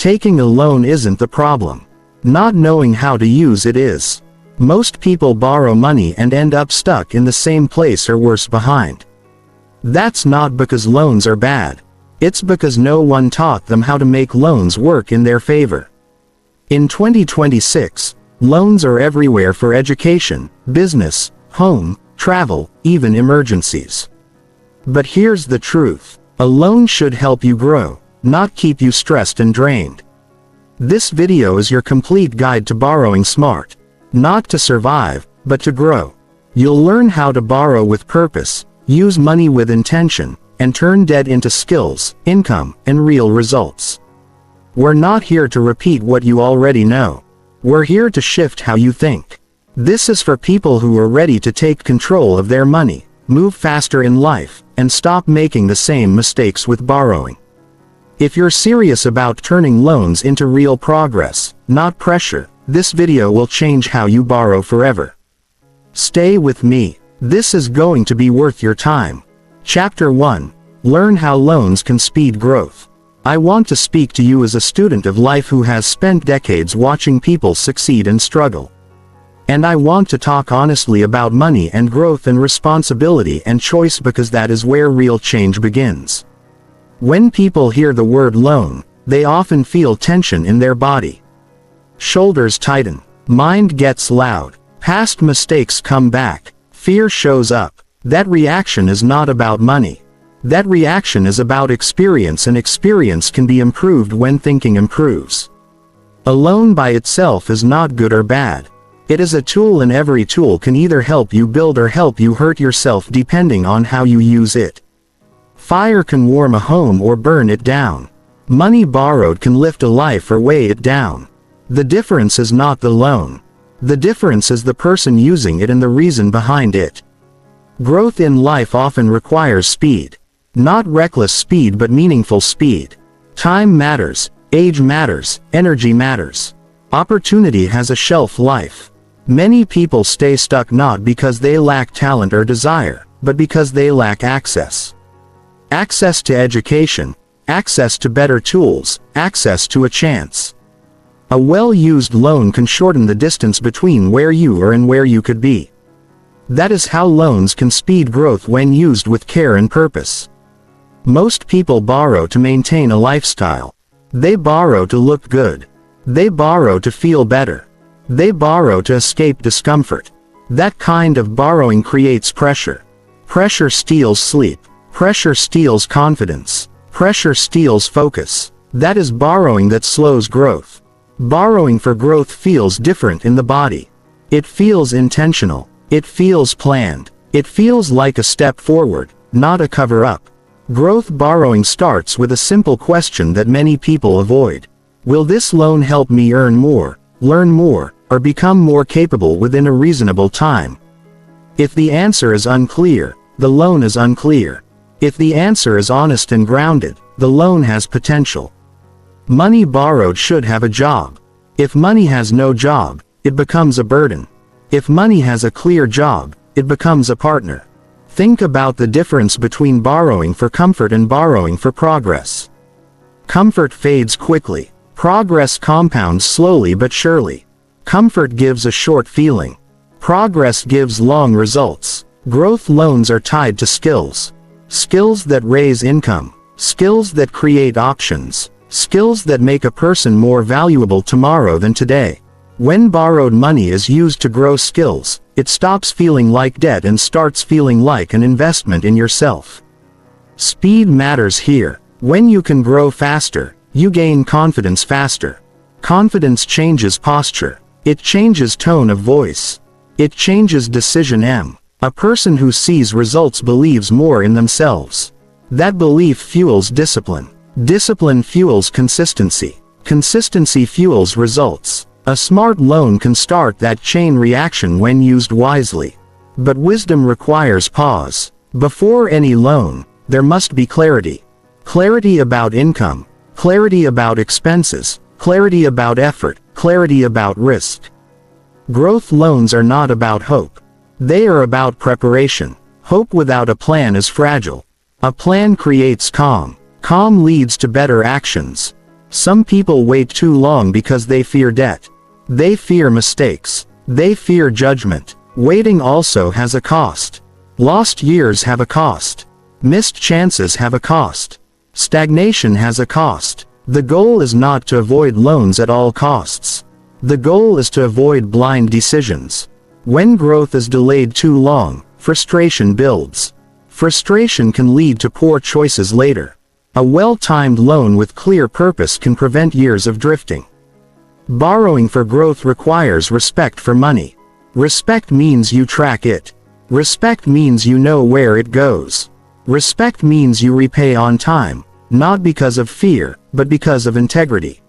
Taking a loan isn't the problem. Not knowing how to use it is. Most people borrow money and end up stuck in the same place or worse behind. That's not because loans are bad. It's because no one taught them how to make loans work in their favor. In 2026, loans are everywhere for education, business, home, travel, even emergencies. But here's the truth. A loan should help you grow, not keep you stressed and drained. This video is your complete guide to borrowing smart. Not to survive, but to grow. You'll learn how to borrow with purpose, use money with intention, and turn debt into skills, income, and real results. We're not here to repeat what you already know. We're here to shift how you think. This is for people who are ready to take control of their money, move faster in life, and stop making the same mistakes with borrowing. If you're serious about turning loans into real progress, not pressure, this video will change how you borrow forever. Stay with me. This is going to be worth your time. Chapter 1. Learn how loans can speed growth. I want to speak to you as a student of life who has spent decades watching people succeed and struggle. And I want to talk honestly about money and growth and responsibility and choice because that is where real change begins. When people hear the word loan, they often feel tension in their body. Shoulders tighten, mind gets loud, past mistakes come back, fear shows up. That reaction is not about money. That reaction is about experience, and experience can be improved when thinking improves. A loan by itself is not good or bad. It is a tool, and every tool can either help you build or help you hurt yourself depending on how you use it. Fire can warm a home or burn it down. Money borrowed can lift a life or weigh it down. The difference is not the loan. The difference is the person using it and the reason behind it. Growth in life often requires speed. Not reckless speed, but meaningful speed. Time matters, age matters, energy matters. Opportunity has a shelf life. Many people stay stuck not because they lack talent or desire, but because they lack access. Access to education, access to better tools, access to a chance. A well-used loan can shorten the distance between where you are and where you could be. That is how loans can speed growth when used with care and purpose. Most people borrow to maintain a lifestyle. They borrow to look good. They borrow to feel better. They borrow to escape discomfort. That kind of borrowing creates pressure. Pressure steals sleep. Pressure steals confidence. Pressure steals focus. That is borrowing that slows growth. Borrowing for growth feels different in the body. It feels intentional. It feels planned. It feels like a step forward, not a cover-up. Growth borrowing starts with a simple question that many people avoid. Will this loan help me earn more, learn more, or become more capable within a reasonable time? If the answer is unclear, the loan is unclear. If the answer is honest and grounded, the loan has potential. Money borrowed should have a job. If money has no job, it becomes a burden. If money has a clear job, it becomes a partner. Think about the difference between borrowing for comfort and borrowing for progress. Comfort fades quickly. Progress compounds slowly but surely. Comfort gives a short feeling. Progress gives long results. Growth loans are tied to skills. Skills that raise income. Skills that create options. Skills that make a person more valuable tomorrow than today. When borrowed money is used to grow skills, it stops feeling like debt and starts feeling like an investment in yourself. Speed matters here. When you can grow faster, you gain confidence faster. Confidence changes posture. It changes tone of voice. It changes decision. A person who sees results believes more in themselves. That belief fuels discipline. Discipline fuels consistency. Consistency fuels results. A smart loan can start that chain reaction when used wisely. But wisdom requires pause. Before any loan, there must be clarity. Clarity about income. Clarity about expenses. Clarity about effort. Clarity about risk. Growth loans are not about hope. They are about preparation. Hope without a plan is fragile. A plan creates calm. Calm leads to better actions. Some people wait too long because they fear debt. They fear mistakes. They fear judgment. Waiting also has a cost. Lost years have a cost. Missed chances have a cost. Stagnation has a cost. The goal is not to avoid loans at all costs. The goal is to avoid blind decisions. When growth is delayed too long, frustration builds. Frustration can lead to poor choices later. A well-timed loan with clear purpose can prevent years of drifting. Borrowing for growth requires respect for money. Respect means you track it. Respect means you know where it goes. Respect means you repay on time, not because of fear, but because of integrity.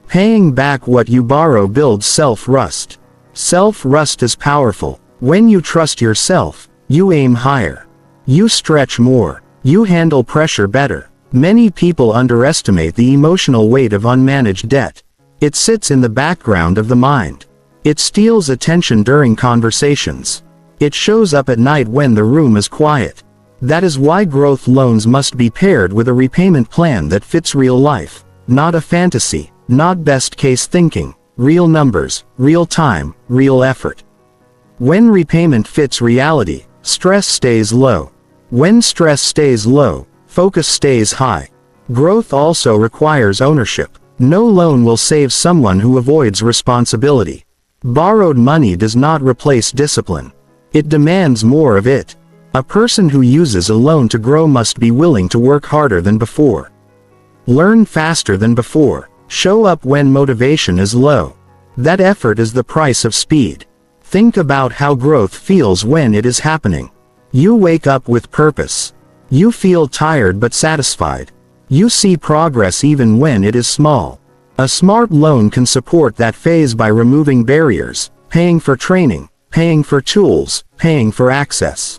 Paying back what you borrow builds self-trust. Self-trust is powerful. When you trust yourself, you aim higher. You stretch more. You handle pressure better. Many people underestimate the emotional weight of unmanaged debt. It sits in the background of the mind. It steals attention during conversations. It shows up at night when the room is quiet. That is why growth loans must be paired with a repayment plan that fits real life, not a fantasy, not best-case thinking, real numbers, real time, real effort. When repayment fits reality, stress stays low. When stress stays low, focus stays high. Growth also requires ownership. No loan will save someone who avoids responsibility. Borrowed money does not replace discipline. It demands more of it. A person who uses a loan to grow must be willing to work harder than before. Learn faster than before. Show up when motivation is low. That effort is the price of speed. Think about how growth feels when it is happening. You wake up with purpose. You feel tired but satisfied. You see progress even when it is small. A smart loan can support that phase by removing barriers, paying for training, paying for tools, paying for access.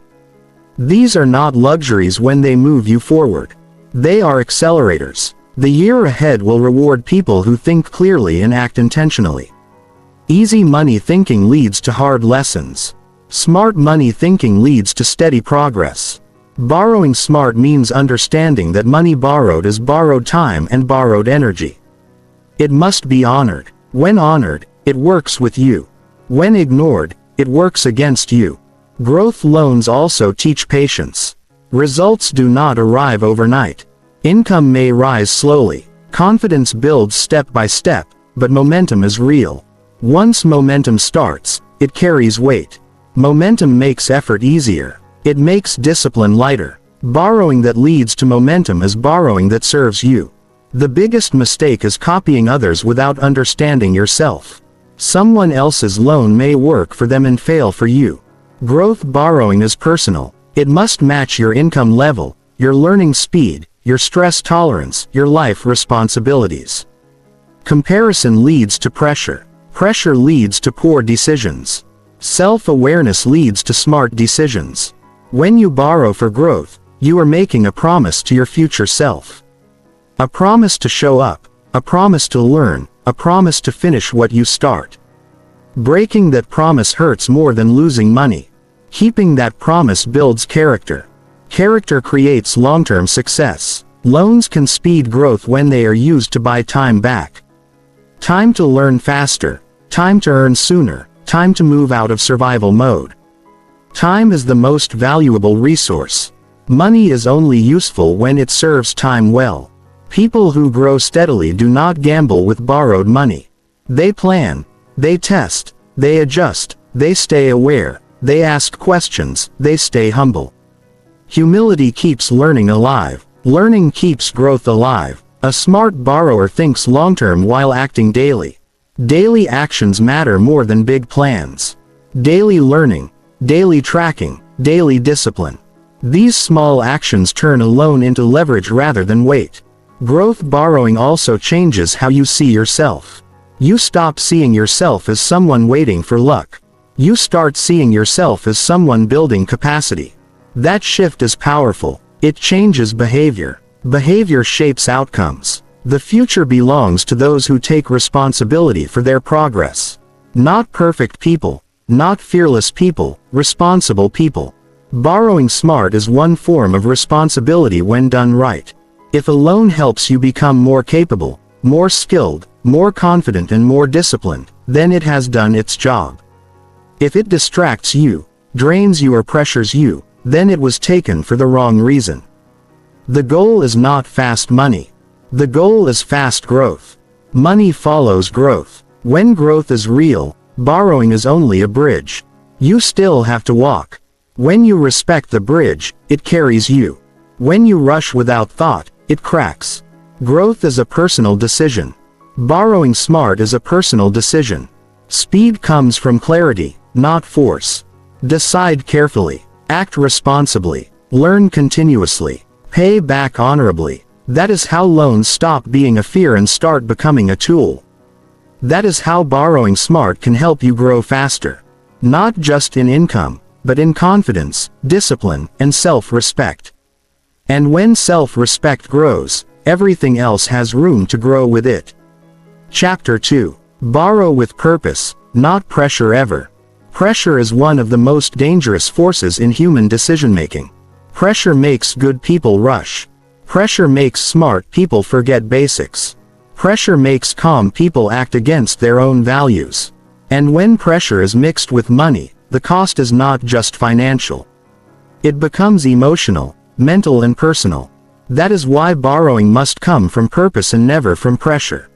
These are not luxuries when they move you forward. They are accelerators. The year ahead will reward people who think clearly and act intentionally. Easy money thinking leads to hard lessons. Smart money thinking leads to steady progress. Borrowing smart means understanding that money borrowed is borrowed time and borrowed energy. It must be honored. When honored, it works with you. When ignored, it works against you. Growth loans also teach patience. Results do not arrive overnight. Income may rise slowly. Confidence builds step by step, but momentum is real. Once momentum starts, it carries weight. Momentum makes effort easier. It makes discipline lighter. Borrowing that leads to momentum is borrowing that serves you. The biggest mistake is copying others without understanding yourself. Someone else's loan may work for them and fail for you. Growth borrowing is personal. It must match your income level, your learning speed, your stress tolerance, your life responsibilities. Comparison leads to pressure. Pressure leads to poor decisions. Self-awareness leads to smart decisions. When you borrow for growth, you are making a promise to your future self. A promise to show up, a promise to learn, a promise to finish what you start. Breaking that promise hurts more than losing money. Keeping that promise builds character. Character creates long-term success. Loans can speed growth when they are used to buy time back. Time to learn faster. Time to earn sooner. Time to move out of survival mode. Time is the most valuable resource. Money is only useful when it serves time well. People who grow steadily do not gamble with borrowed money. They plan. They test. They adjust. They stay aware. They ask questions. They stay humble. Humility keeps learning alive. Learning keeps growth alive. A smart borrower thinks long-term while acting daily. Daily actions matter more than big plans. Daily learning, daily tracking, daily discipline. These small actions turn a loan into leverage rather than weight. Growth borrowing also changes how you see yourself. You stop seeing yourself as someone waiting for luck. You start seeing yourself as someone building capacity. That shift is powerful. It changes behavior. Behavior shapes outcomes. The future belongs to those who take responsibility for their progress. Not perfect people. Not fearless people. Responsible people. Borrowing smart is one form of responsibility when done right. If a loan helps you become more capable, more skilled, more confident and more disciplined, then it has done its job. If it distracts you, drains you or pressures you, then it was taken for the wrong reason. The goal is not fast money. The goal is fast growth. Money follows growth. When growth is real, borrowing is only a bridge. You still have to walk. When you respect the bridge, it carries you. When you rush without thought, it cracks. Growth is a personal decision. Borrowing smart is a personal decision. Speed comes from clarity, not force. Decide carefully. Act responsibly. Learn continuously. Pay back honorably. That is how loans stop being a fear and start becoming a tool. That is how borrowing smart can help you grow faster. Not just in income, but in confidence, discipline, and self-respect. And when self-respect grows, everything else has room to grow with it. Chapter 2. Borrow with purpose, not pressure ever. Pressure is one of the most dangerous forces in human decision-making. Pressure makes good people rush. Pressure makes smart people forget basics. Pressure makes calm people act against their own values. And when pressure is mixed with money, the cost is not just financial. It becomes emotional, mental and personal. That is why borrowing must come from purpose and never from pressure.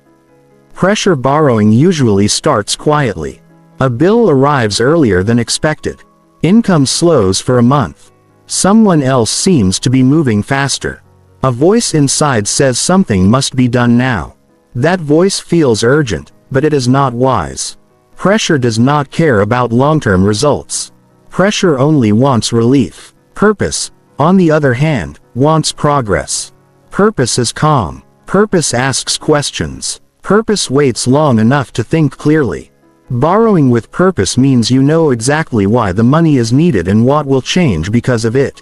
Pressure borrowing usually starts quietly. A bill arrives earlier than expected. Income slows for a month. Someone else seems to be moving faster. A voice inside says something must be done now. That voice feels urgent, but it is not wise. Pressure does not care about long-term results. Pressure only wants relief. Purpose, on the other hand, wants progress. Purpose is calm. Purpose asks questions. Purpose waits long enough to think clearly. Borrowing with purpose means you know exactly why the money is needed and what will change because of it.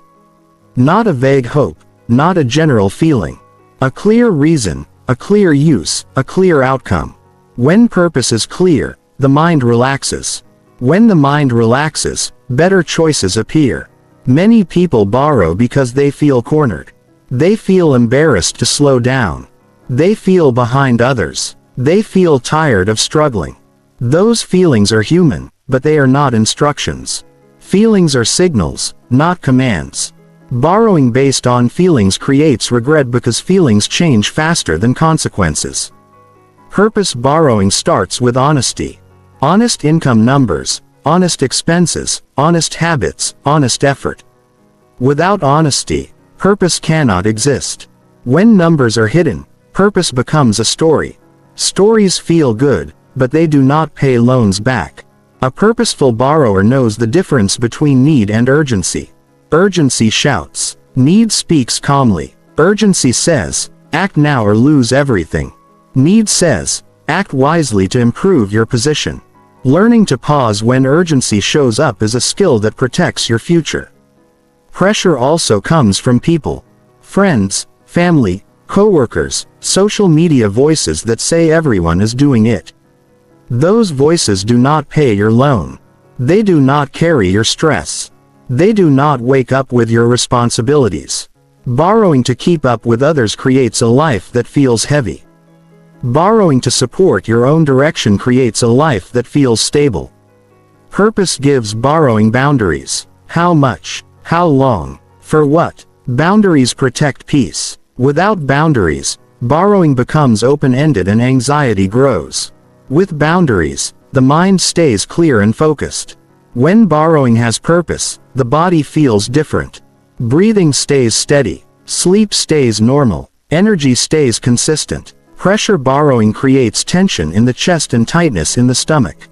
Not a vague hope, not a general feeling. A clear reason, a clear use, a clear outcome. When purpose is clear, the mind relaxes. When the mind relaxes, better choices appear. Many people borrow because they feel cornered. They feel embarrassed to slow down. They feel behind others. They feel tired of struggling. Those feelings are human, but they are not instructions. Feelings are signals, not commands. Borrowing based on feelings creates regret because feelings change faster than consequences. Purpose borrowing starts with honesty. Honest income numbers, honest expenses, honest habits, honest effort. Without honesty, purpose cannot exist. When numbers are hidden, purpose becomes a story. Stories feel good, but they do not pay loans back. A purposeful borrower knows the difference between need and urgency. Urgency shouts. Need speaks calmly. Urgency says, act now or lose everything. Need says, act wisely to improve your position. Learning to pause when urgency shows up is a skill that protects your future. Pressure also comes from people. Friends, family, coworkers, social media voices that say everyone is doing it. Those voices do not pay your loan. They do not carry your stress. They do not wake up with your responsibilities. Borrowing to keep up with others creates a life that feels heavy. Borrowing to support your own direction creates a life that feels stable. Purpose gives borrowing boundaries. How much? How long? For what? Boundaries protect peace. Without boundaries, borrowing becomes open-ended and anxiety grows. With boundaries, the mind stays clear and focused. When borrowing has purpose, the body feels different. Breathing stays steady. Sleep stays normal. Energy stays consistent. Pressure borrowing creates tension in the chest and tightness in the stomach.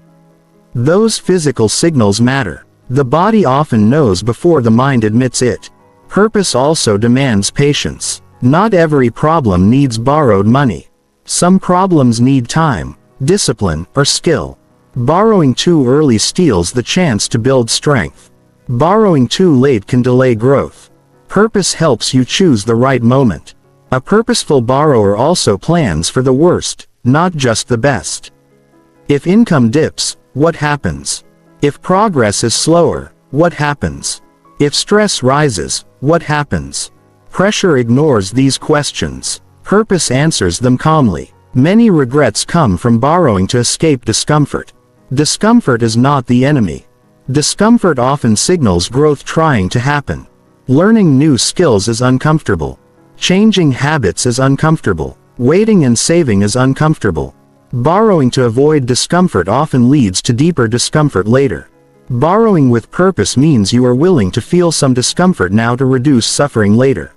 Those physical signals matter. The body often knows before the mind admits it. Purpose also demands patience. Not every problem needs borrowed money. Some problems need time, discipline, or skill. Borrowing too early steals the chance to build strength. Borrowing too late can delay growth. Purpose helps you choose the right moment. A purposeful borrower also plans for the worst, not just the best. If income dips, what happens? If progress is slower, what happens? If stress rises, what happens? Pressure ignores these questions. Purpose answers them calmly. Many regrets come from borrowing to escape discomfort. Discomfort is not the enemy. Discomfort often signals growth trying to happen. Learning new skills is uncomfortable. Changing habits is uncomfortable. Waiting and saving is uncomfortable. Borrowing to avoid discomfort often leads to deeper discomfort later. Borrowing with purpose means you are willing to feel some discomfort now to reduce suffering later.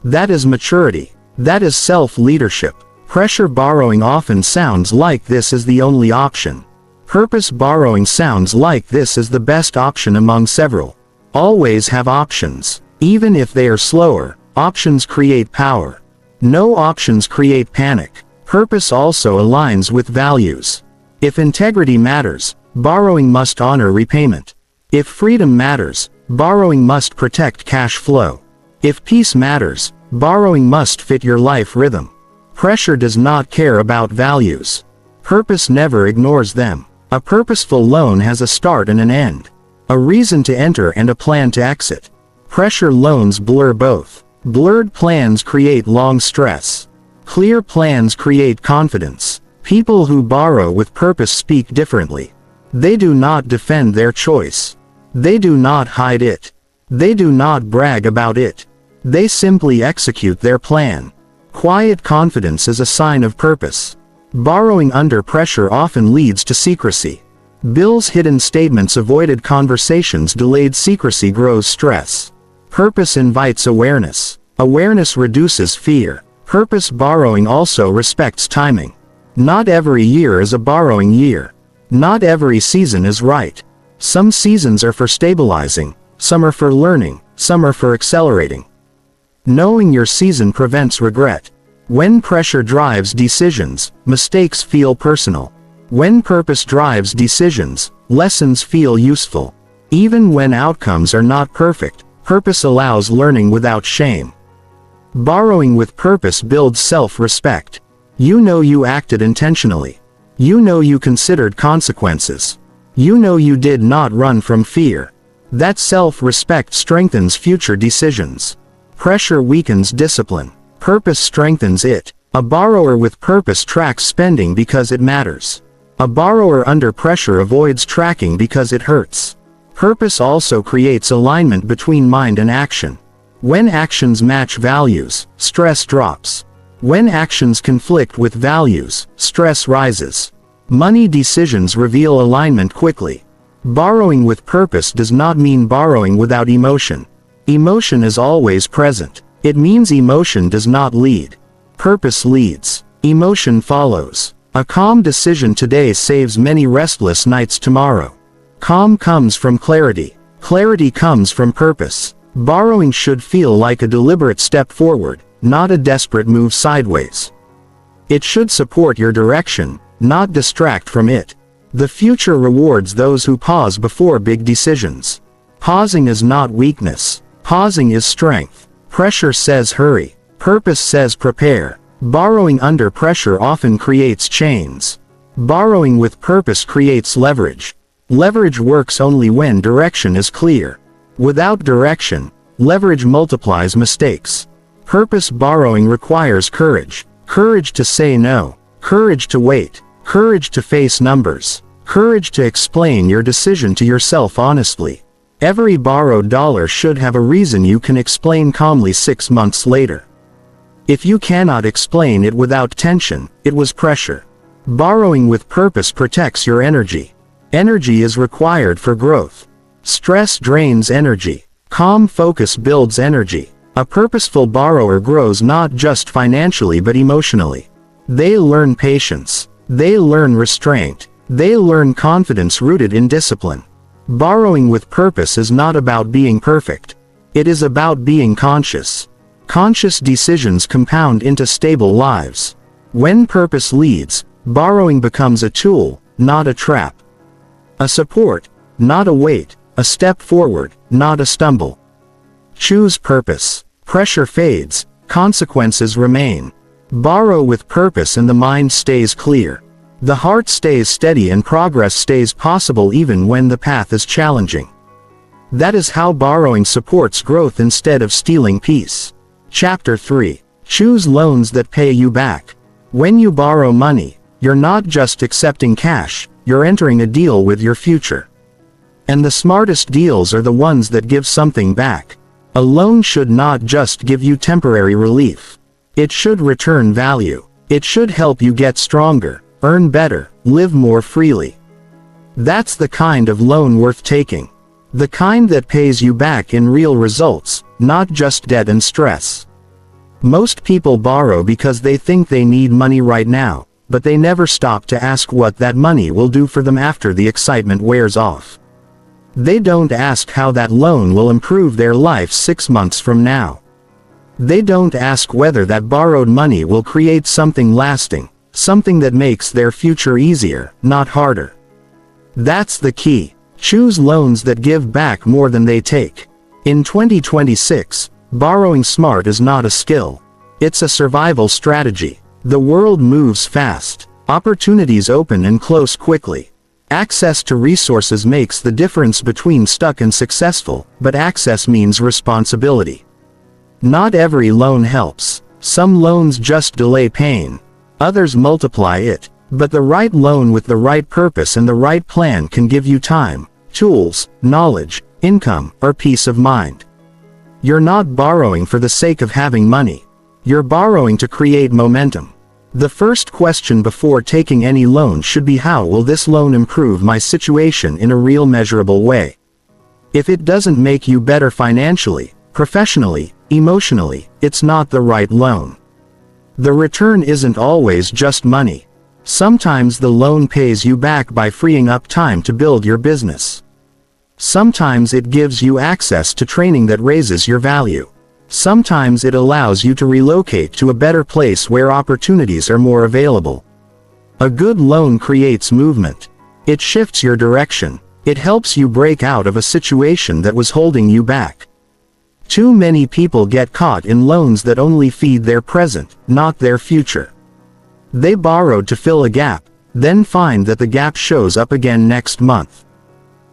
That is maturity. That is self-leadership. Pressure borrowing often sounds like this is the only option. Purpose borrowing sounds like this is the best option among several. Always have options. Even if they are slower, options create power. No options create panic. Purpose also aligns with values. If integrity matters, borrowing must honor repayment. If freedom matters, borrowing must protect cash flow. If peace matters, borrowing must fit your life rhythm. Pressure does not care about values. Purpose never ignores them. A purposeful loan has a start and an end. A reason to enter and a plan to exit. Pressure loans blur both. Blurred plans create long stress. Clear plans create confidence. People who borrow with purpose speak differently. They do not defend their choice. They do not hide it. They do not brag about it. They simply execute their plan. Quiet confidence is a sign of purpose. Borrowing under pressure often leads to secrecy. Bills, hidden statements, avoided conversations, delayed secrecy grows stress. Purpose invites awareness. Awareness reduces fear. Purpose borrowing also respects timing. Not every year is a borrowing year. Not every season is right. Some seasons are for stabilizing, some are for learning, some are for accelerating. Knowing your season prevents regret. When pressure drives decisions, mistakes feel personal. When purpose drives decisions, lessons feel useful. Even when outcomes are not perfect, purpose allows learning without shame. Borrowing with purpose builds self-respect. You know you acted intentionally. You know you considered consequences. You know you did not run from fear. That self-respect strengthens future decisions. Pressure weakens discipline. Purpose strengthens it. A borrower with purpose tracks spending because it matters. A borrower under pressure avoids tracking because it hurts. Purpose also creates alignment between mind and action. When actions match values, stress drops. When actions conflict with values, stress rises. Money decisions reveal alignment quickly. Borrowing with purpose does not mean borrowing without emotion. Emotion is always present. It means emotion does not lead. Purpose leads. Emotion follows. A calm decision today saves many restless nights tomorrow. Calm comes from clarity. Clarity comes from purpose. Borrowing should feel like a deliberate step forward, not a desperate move sideways. It should support your direction, not distract from it. The future rewards those who pause before big decisions. Pausing is not weakness. Pausing is strength. Pressure says hurry. Purpose says prepare. Borrowing under pressure often creates chains. Borrowing with purpose creates leverage. Leverage works only when direction is clear. Without direction, leverage multiplies mistakes. Purpose borrowing requires courage. Courage to say no. Courage to wait. Courage to face numbers. Courage to explain your decision to yourself honestly. Every borrowed dollar should have a reason you can explain calmly 6 months later. If you cannot explain it without tension, it was pressure. Borrowing with purpose protects your energy. Energy is required for growth. Stress drains energy. Calm focus builds energy. A purposeful borrower grows not just financially but emotionally. They learn patience. They learn restraint. They learn confidence rooted in discipline. Borrowing with purpose is not about being perfect. It is about being conscious. Conscious decisions compound into stable lives. When purpose leads, borrowing becomes a tool, not a trap. A support, not a weight. A step forward, not a stumble. Choose purpose. Pressure fades, consequences remain. Borrow with purpose and the mind stays clear. The heart stays steady and progress stays possible even when the path is challenging. That is how borrowing supports growth instead of stealing peace. Chapter 3. Choose loans that pay you back. When you borrow money, you're not just accepting cash, you're entering a deal with your future. And the smartest deals are the ones that give something back. A loan should not just give you temporary relief. It should return value. It should help you get stronger, earn better, live more freely. That's the kind of loan worth taking. The kind that pays you back in real results, not just debt and stress. Most people borrow because they think they need money right now, but they never stop to ask what that money will do for them after the excitement wears off. They don't ask how that loan will improve their life 6 months from now. They don't ask whether that borrowed money will create something lasting, something that makes their future easier, not harder. That's the key. Choose loans that give back more than they take. In 2026, borrowing smart is not a skill. It's a survival strategy. The world moves fast. Opportunities open and close quickly. Access to resources makes the difference between stuck and successful, but access means responsibility. Not every loan helps. Some loans just delay pain. Others multiply it. But the right loan with the right purpose and the right plan can give you time, tools, knowledge, income, or peace of mind. You're not borrowing for the sake of having money. You're borrowing to create momentum. The first question before taking any loan should be, how will this loan improve my situation in a real measurable way? If it doesn't make you better financially, professionally, emotionally, it's not the right loan. The return isn't always just money. Sometimes the loan pays you back by freeing up time to build your business. Sometimes it gives you access to training that raises your value. Sometimes it allows you to relocate to a better place where opportunities are more available. A good loan creates movement. It shifts your direction. It helps you break out of a situation that was holding you back. Too many people get caught in loans that only feed their present, not their future. They borrowed to fill a gap, then find that the gap shows up again next month.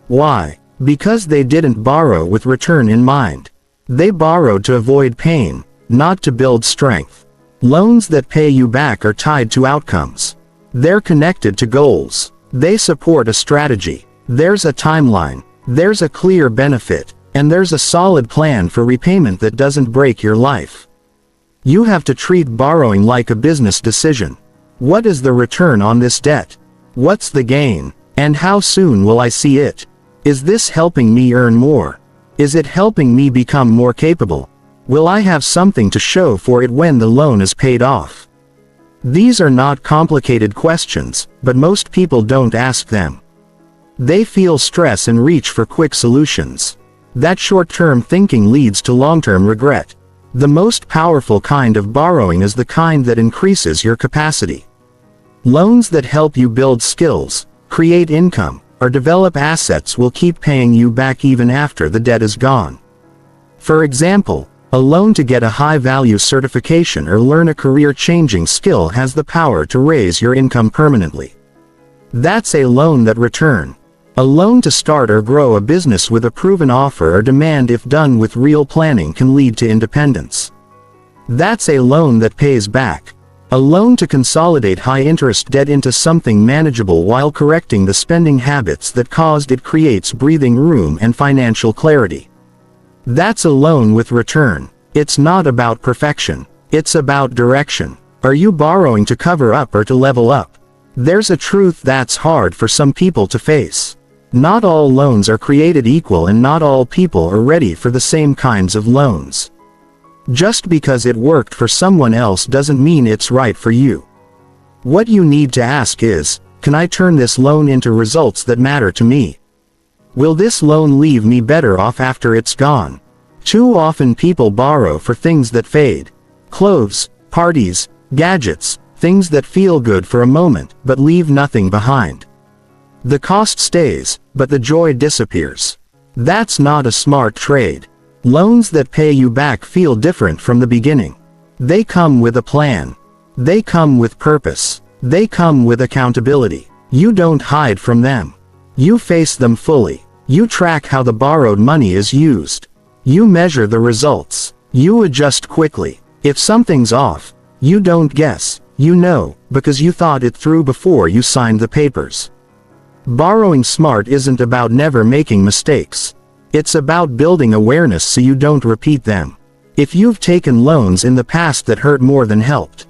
Why? Because they didn't borrow with return in mind. They borrowed to avoid pain, not to build strength. Loans that pay you back are tied to outcomes. They're connected to goals. They support a strategy. There's a timeline. There's a clear benefit. And there's a solid plan for repayment that doesn't break your life. You have to treat borrowing like a business decision. What is the return on this debt? What's the gain? And how soon will I see it? Is this helping me earn more? Is it helping me become more capable? Will I have something to show for it when the loan is paid off? These are not complicated questions, but most people don't ask them. They feel stress and reach for quick solutions. That short-term thinking leads to long-term regret. The most powerful kind of borrowing is the kind that increases your capacity. Loans that help you build skills, create income, or develop assets will keep paying you back even after the debt is gone. For example, a loan to get a high-value certification or learn a career-changing skill has the power to raise your income permanently. That's a loan that returns. A loan to start or grow a business with a proven offer or demand, if done with real planning, can lead to independence. That's a loan that pays back. A loan to consolidate high-interest debt into something manageable while correcting the spending habits that caused it creates breathing room and financial clarity. That's a loan with return. It's not about perfection. It's about direction. Are you borrowing to cover up or to level up? There's a truth that's hard for some people to face. Not all loans are created equal, and not all people are ready for the same kinds of loans. Just because it worked for someone else doesn't mean it's right for you. What you need to ask is, can I turn this loan into results that matter to me? Will this loan leave me better off after it's gone? Too often people borrow for things that fade. Clothes, parties, gadgets, things that feel good for a moment but leave nothing behind. The cost stays, but the joy disappears. That's not a smart trade. Loans that pay you back feel different from the beginning. They come with a plan. They come with purpose. They come with accountability. You don't hide from them. You face them fully. You track how the borrowed money is used. You measure the results. You adjust quickly. If something's off, you don't guess. You know, because you thought it through before you signed the papers. Borrowing smart isn't about never making mistakes. It's about building awareness so you don't repeat them. If you've taken loans in the past that hurt more than helped,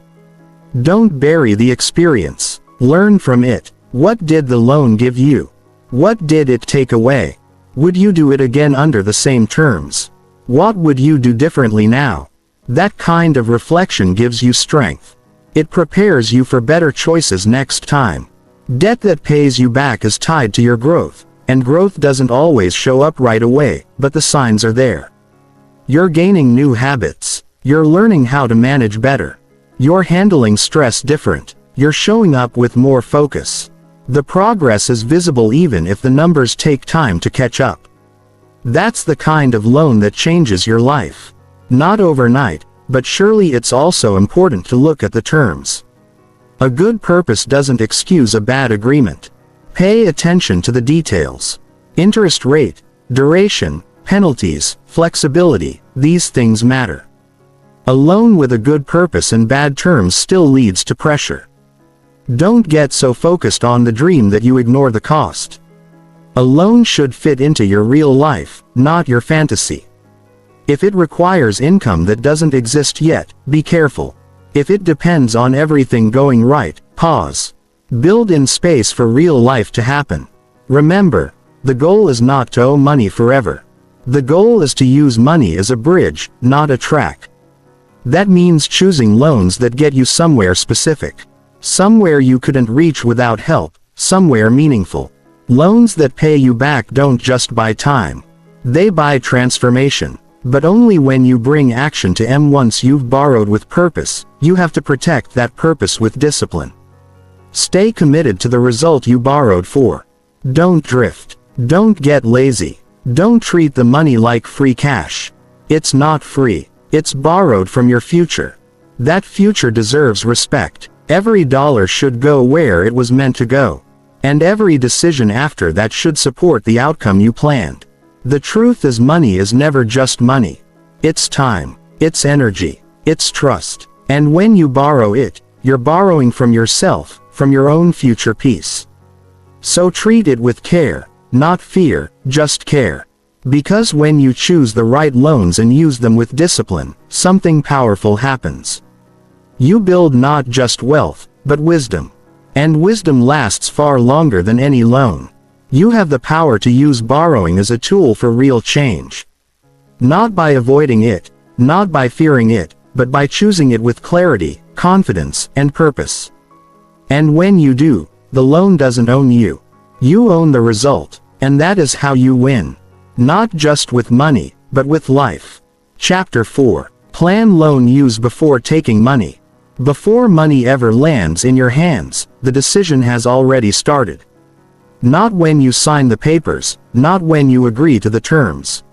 don't bury the experience. Learn from it. What did the loan give you? What did it take away? Would you do it again under the same terms? What would you do differently now? That kind of reflection gives you strength. It prepares you for better choices next time. Debt that pays you back is tied to your growth, and growth doesn't always show up right away, but the signs are there. You're gaining new habits. You're learning how to manage better. You're handling stress different. You're showing up with more focus. The progress is visible even if the numbers take time to catch up. That's the kind of loan that changes your life. Not overnight, but surely it's also important to look at the terms. A good purpose doesn't excuse a bad agreement. Pay attention to the details. Interest rate, duration, penalties, flexibility, these things matter. A loan with a good purpose and bad terms still leads to pressure. Don't get so focused on the dream that you ignore the cost. A loan should fit into your real life, not your fantasy. If it requires income that doesn't exist yet, be careful. If it depends on everything going right, pause. Build in space for real life to happen. Remember, the goal is not to owe money forever. The goal is to use money as a bridge, not a track. That means choosing loans that get you somewhere specific. Somewhere you couldn't reach without help, somewhere meaningful. Loans that pay you back don't just buy time. They buy transformation. But only when you bring action to them. Once you've borrowed with purpose, you have to protect that purpose with discipline. Stay committed to the result you borrowed for. Don't drift. Don't get lazy. Don't treat the money like free cash. It's not free. It's borrowed from your future. That future deserves respect. Every dollar should go where it was meant to go. And every decision after that should support the outcome you planned. The truth is, money is never just money. It's time. It's energy. It's trust. And when you borrow it, you're borrowing from yourself, from your own future peace. So treat it with care, not fear, just care. Because when you choose the right loans and use them with discipline, something powerful happens. You build not just wealth, but wisdom. And wisdom lasts far longer than any loan. You have the power to use borrowing as a tool for real change. Not by avoiding it, not by fearing it, but by choosing it with clarity, confidence, and purpose. And when you do, the loan doesn't own you. You own the result, and that is how you win. Not just with money, but with life. Chapter 4. Plan loan use before taking money. Before money ever lands in your hands, the decision has already started. Not when you sign the papers, not when you agree to the terms.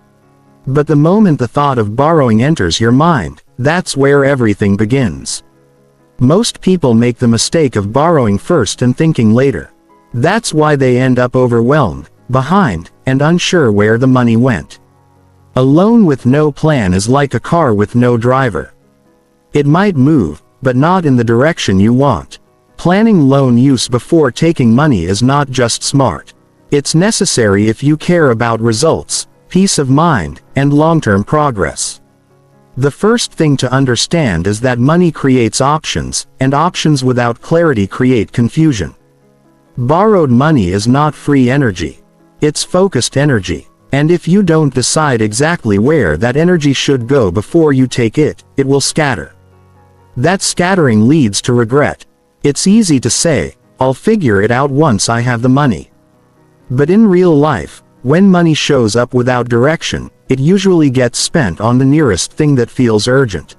But the moment the thought of borrowing enters your mind, that's where everything begins. Most people make the mistake of borrowing first and thinking later. That's why they end up overwhelmed, behind, and unsure where the money went. A loan with no plan is like a car with no driver. It might move, but not in the direction you want. Planning loan use before taking money is not just smart. It's necessary if you care about results, peace of mind, and long-term progress. The first thing to understand is that money creates options, and options without clarity create confusion. Borrowed money is not free energy. It's focused energy. And if you don't decide exactly where that energy should go before you take it, it will scatter. That scattering leads to regret. It's easy to say, I'll figure it out once I have the money. But in real life, when money shows up without direction, it usually gets spent on the nearest thing that feels urgent.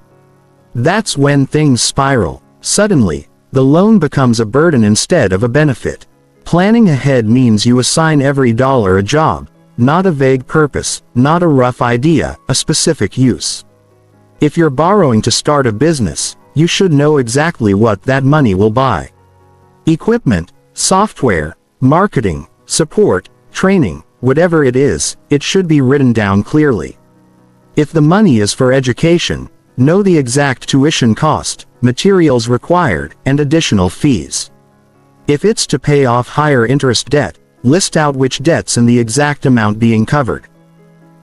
That's when things spiral. Suddenly, the loan becomes a burden instead of a benefit. Planning ahead means you assign every dollar a job, not a vague purpose, not a rough idea, a specific use. If you're borrowing to start a business, you should know exactly what that money will buy. Equipment, software, marketing, support, training, whatever it is, it should be written down clearly. If the money is for education, Know the exact tuition cost, materials required, and additional fees. If it's to pay off higher interest debt, list out which debts and the exact amount being covered.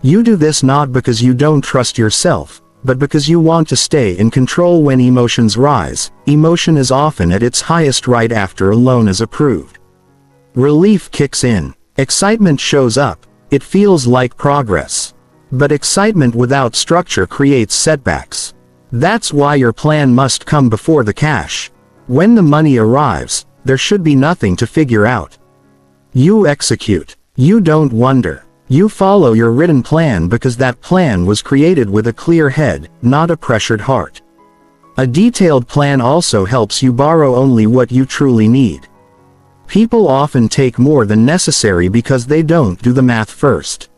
You do this not because you don't trust yourself, but because you want to stay in control when emotions rise. Emotion is often at its highest right after a loan is approved. Relief kicks in. Excitement shows up. It feels like progress. But excitement without structure creates setbacks. That's why your plan must come before the cash. When the money arrives, there should be nothing to figure out. You execute. You don't wonder. You follow your written plan because that plan was created with a clear head, not a pressured heart. A detailed plan also helps you borrow only what you truly need. People often take more than necessary because they don't do the math first.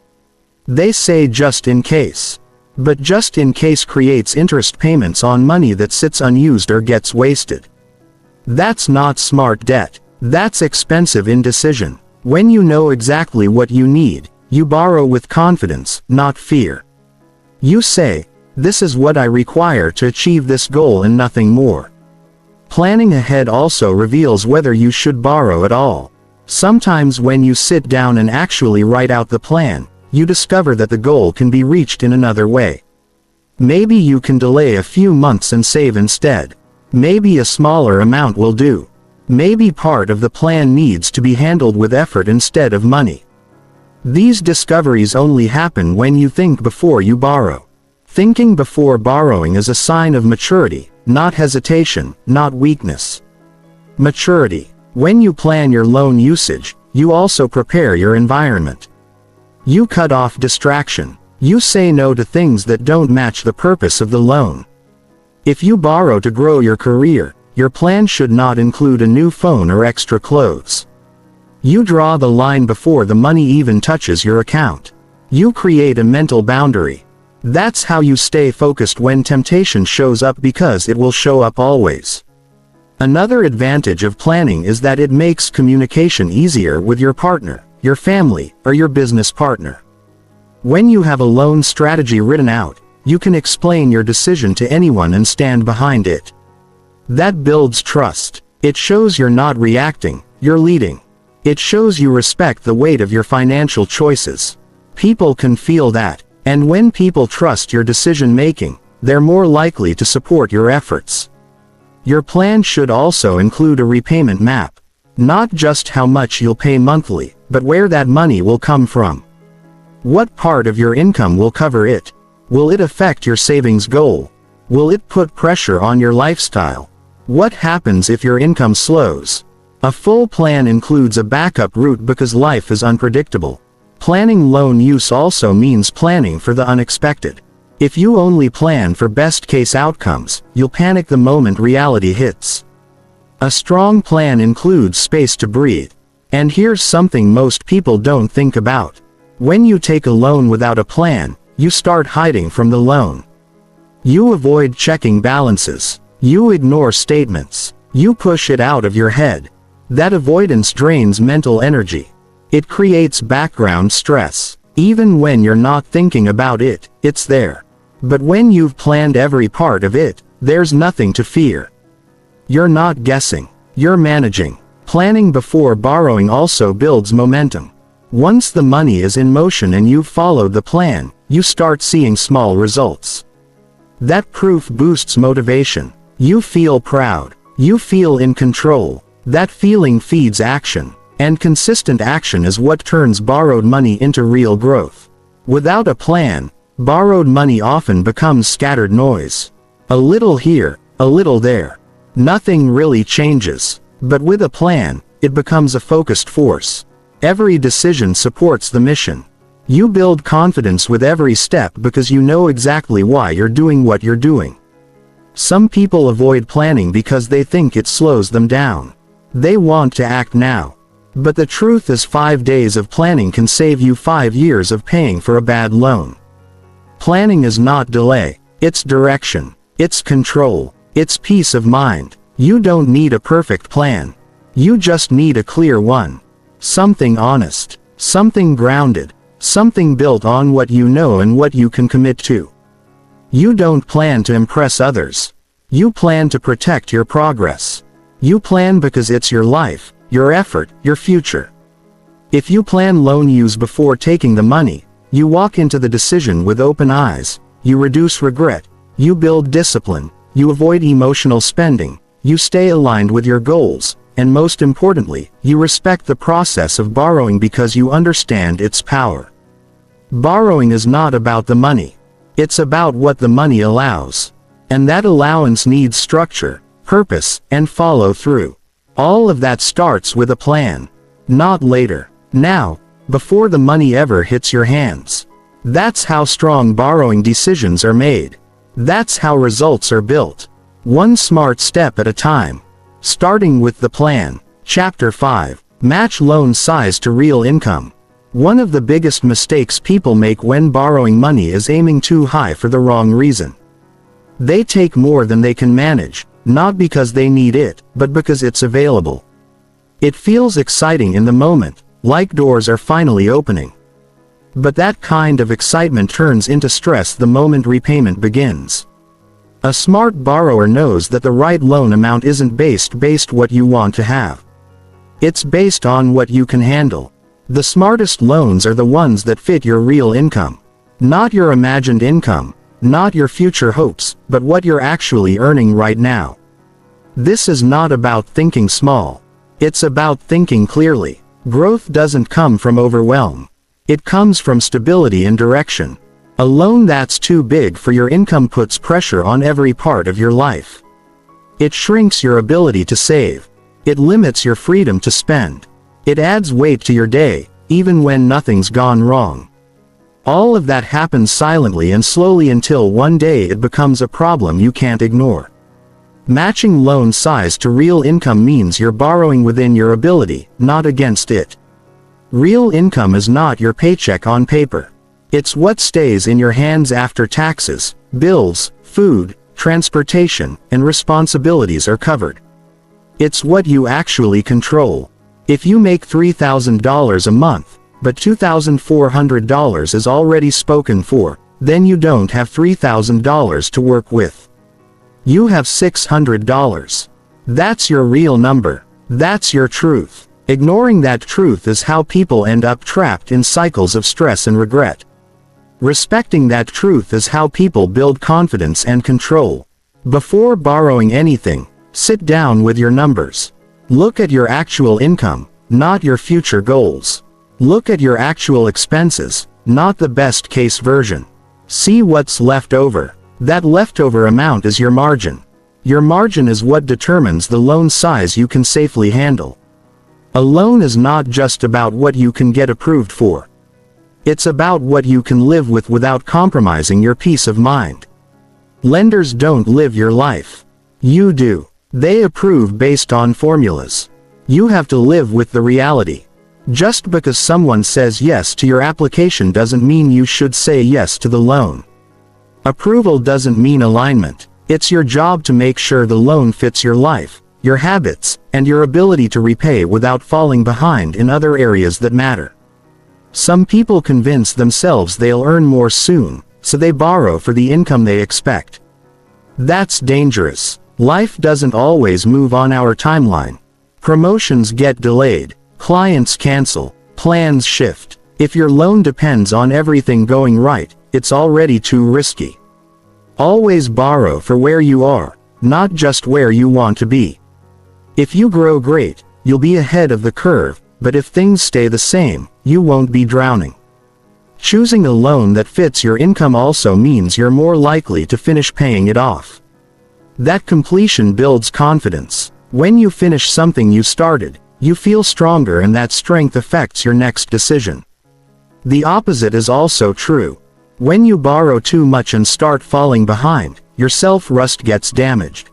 They say just in case. But just in case creates interest payments on money that sits unused or gets wasted. That's not smart debt. That's expensive indecision. When you know exactly what you need, you borrow with confidence, not fear. You say, this is what I require to achieve this goal and nothing more. Planning ahead also reveals whether you should borrow at all. Sometimes when you sit down and actually write out the plan, you discover that the goal can be reached in another way. Maybe you can delay a few months and save instead. Maybe a smaller amount will do. Maybe part of the plan needs to be handled with effort instead of money. These discoveries only happen when you think before you borrow. Thinking before borrowing is a sign of maturity, not hesitation, not weakness. Maturity. When you plan your loan usage, you also prepare your environment. You cut off distraction. You say no to things that don't match the purpose of the loan. If you borrow to grow your career, your plan should not include a new phone or extra clothes. You draw the line before the money even touches your account. You create a mental boundary. That's how you stay focused when temptation shows up, because it will show up always. Another advantage of planning is that it makes communication easier with your partner, your family, or your business partner. When you have a loan strategy written out, you can explain your decision to anyone and stand behind it. That builds trust. It shows you're not reacting, you're leading. It shows you respect the weight of your financial choices. People can feel that, and when people trust your decision making, they're more likely to support your efforts. Your plan should also include a repayment map. Not just how much you'll pay monthly, but where that money will come from. What part of your income will cover it? Will it affect your savings goal? Will it put pressure on your lifestyle? What happens if your income slows? A full plan includes a backup route because life is unpredictable. Planning loan use also means planning for the unexpected. If you only plan for best-case outcomes, you'll panic the moment reality hits. A strong plan includes space to breathe. And here's something most people don't think about. When you take a loan without a plan, you start hiding from the loan. You avoid checking balances. You ignore statements. You push it out of your head. That avoidance drains mental energy. It creates background stress. Even when you're not thinking about it, it's there. But when you've planned every part of it, there's nothing to fear. You're not guessing. You're managing. Planning before borrowing also builds momentum. Once the money is in motion and you've followed the plan, you start seeing small results. That proof boosts motivation. You feel proud. You feel in control. That feeling feeds action. And consistent action is what turns borrowed money into real growth. Without a plan, borrowed money often becomes scattered noise. A little here, a little there. Nothing really changes. But with a plan, it becomes a focused force. Every decision supports the mission. You build confidence with every step because you know exactly why you're doing what you're doing. Some people avoid planning because they think it slows them down. They want to act now. But the truth is, 5 days of planning can save you 5 years of paying for a bad loan. Planning is not delay. It's direction. It's control. It's peace of mind. You don't need a perfect plan. You just need a clear one. Something honest. Something grounded. Something built on what you know and what you can commit to. You don't plan to impress others. You plan to protect your progress. You plan because it's your life, your effort, your future. If you plan loan use before taking the money, you walk into the decision with open eyes, you reduce regret, you build discipline, you avoid emotional spending, you stay aligned with your goals, and most importantly, you respect the process of borrowing because you understand its power. Borrowing is not about the money. It's about what the money allows. And that allowance needs structure, purpose, and follow through. All of that starts with a plan. Not later. Now, before the money ever hits your hands. That's how strong borrowing decisions are made. That's how results are built. One smart step at a time. Starting with the plan. Chapter 5. Match loan size to real income. One of the biggest mistakes people make when borrowing money is aiming too high for the wrong reason. They take more than they can manage, not because they need it, but because it's available. It feels exciting in the moment, like doors are finally opening. But that kind of excitement turns into stress the moment repayment begins. A smart borrower knows that the right loan amount isn't based what you want to have. It's based on what you can handle. The smartest loans are the ones that fit your real income. Not your imagined income, not your future hopes, but what you're actually earning right now. This is not about thinking small. It's about thinking clearly. Growth doesn't come from overwhelm. It comes from stability and direction. A loan that's too big for your income puts pressure on every part of your life. It shrinks your ability to save. It limits your freedom to spend. It adds weight to your day, even when nothing's gone wrong. All of that happens silently and slowly until one day it becomes a problem you can't ignore. Matching loan size to real income means you're borrowing within your ability, not against it. Real income is not your paycheck on paper. It's what stays in your hands after taxes, bills, food, transportation, and responsibilities are covered. It's what you actually control. If you make $3,000 a month, but $2,400 is already spoken for, then you don't have $3,000 to work with. You have $600. That's your real number. That's your truth. Ignoring that truth is how people end up trapped in cycles of stress and regret. Respecting that truth is how people build confidence and control. Before borrowing anything, sit down with your numbers. Look at your actual income, not your future goals. Look at your actual expenses, not the best case version. See what's left over. That leftover amount is your margin. Your margin is what determines the loan size you can safely handle. A loan is not just about what you can get approved for. It's about what you can live with without compromising your peace of mind. Lenders don't live your life. You do. They approve based on formulas. You have to live with the reality. Just because someone says yes to your application doesn't mean you should say yes to the loan. Approval doesn't mean alignment. It's your job to make sure the loan fits your life, your habits, and your ability to repay without falling behind in other areas that matter. Some people convince themselves they'll earn more soon, so they borrow for the income they expect. That's dangerous. Life doesn't always move on our timeline. Promotions get delayed, clients cancel, plans shift. If your loan depends on everything going right, it's already too risky. Always borrow for where you are, not just where you want to be. If you grow great, you'll be ahead of the curve, but if things stay the same, you won't be drowning. Choosing a loan that fits your income also means you're more likely to finish paying it off. That completion builds confidence. When you finish something you started, you feel stronger, and that strength affects your next decision. The opposite is also true. When you borrow too much and start falling behind, your self-trust gets damaged.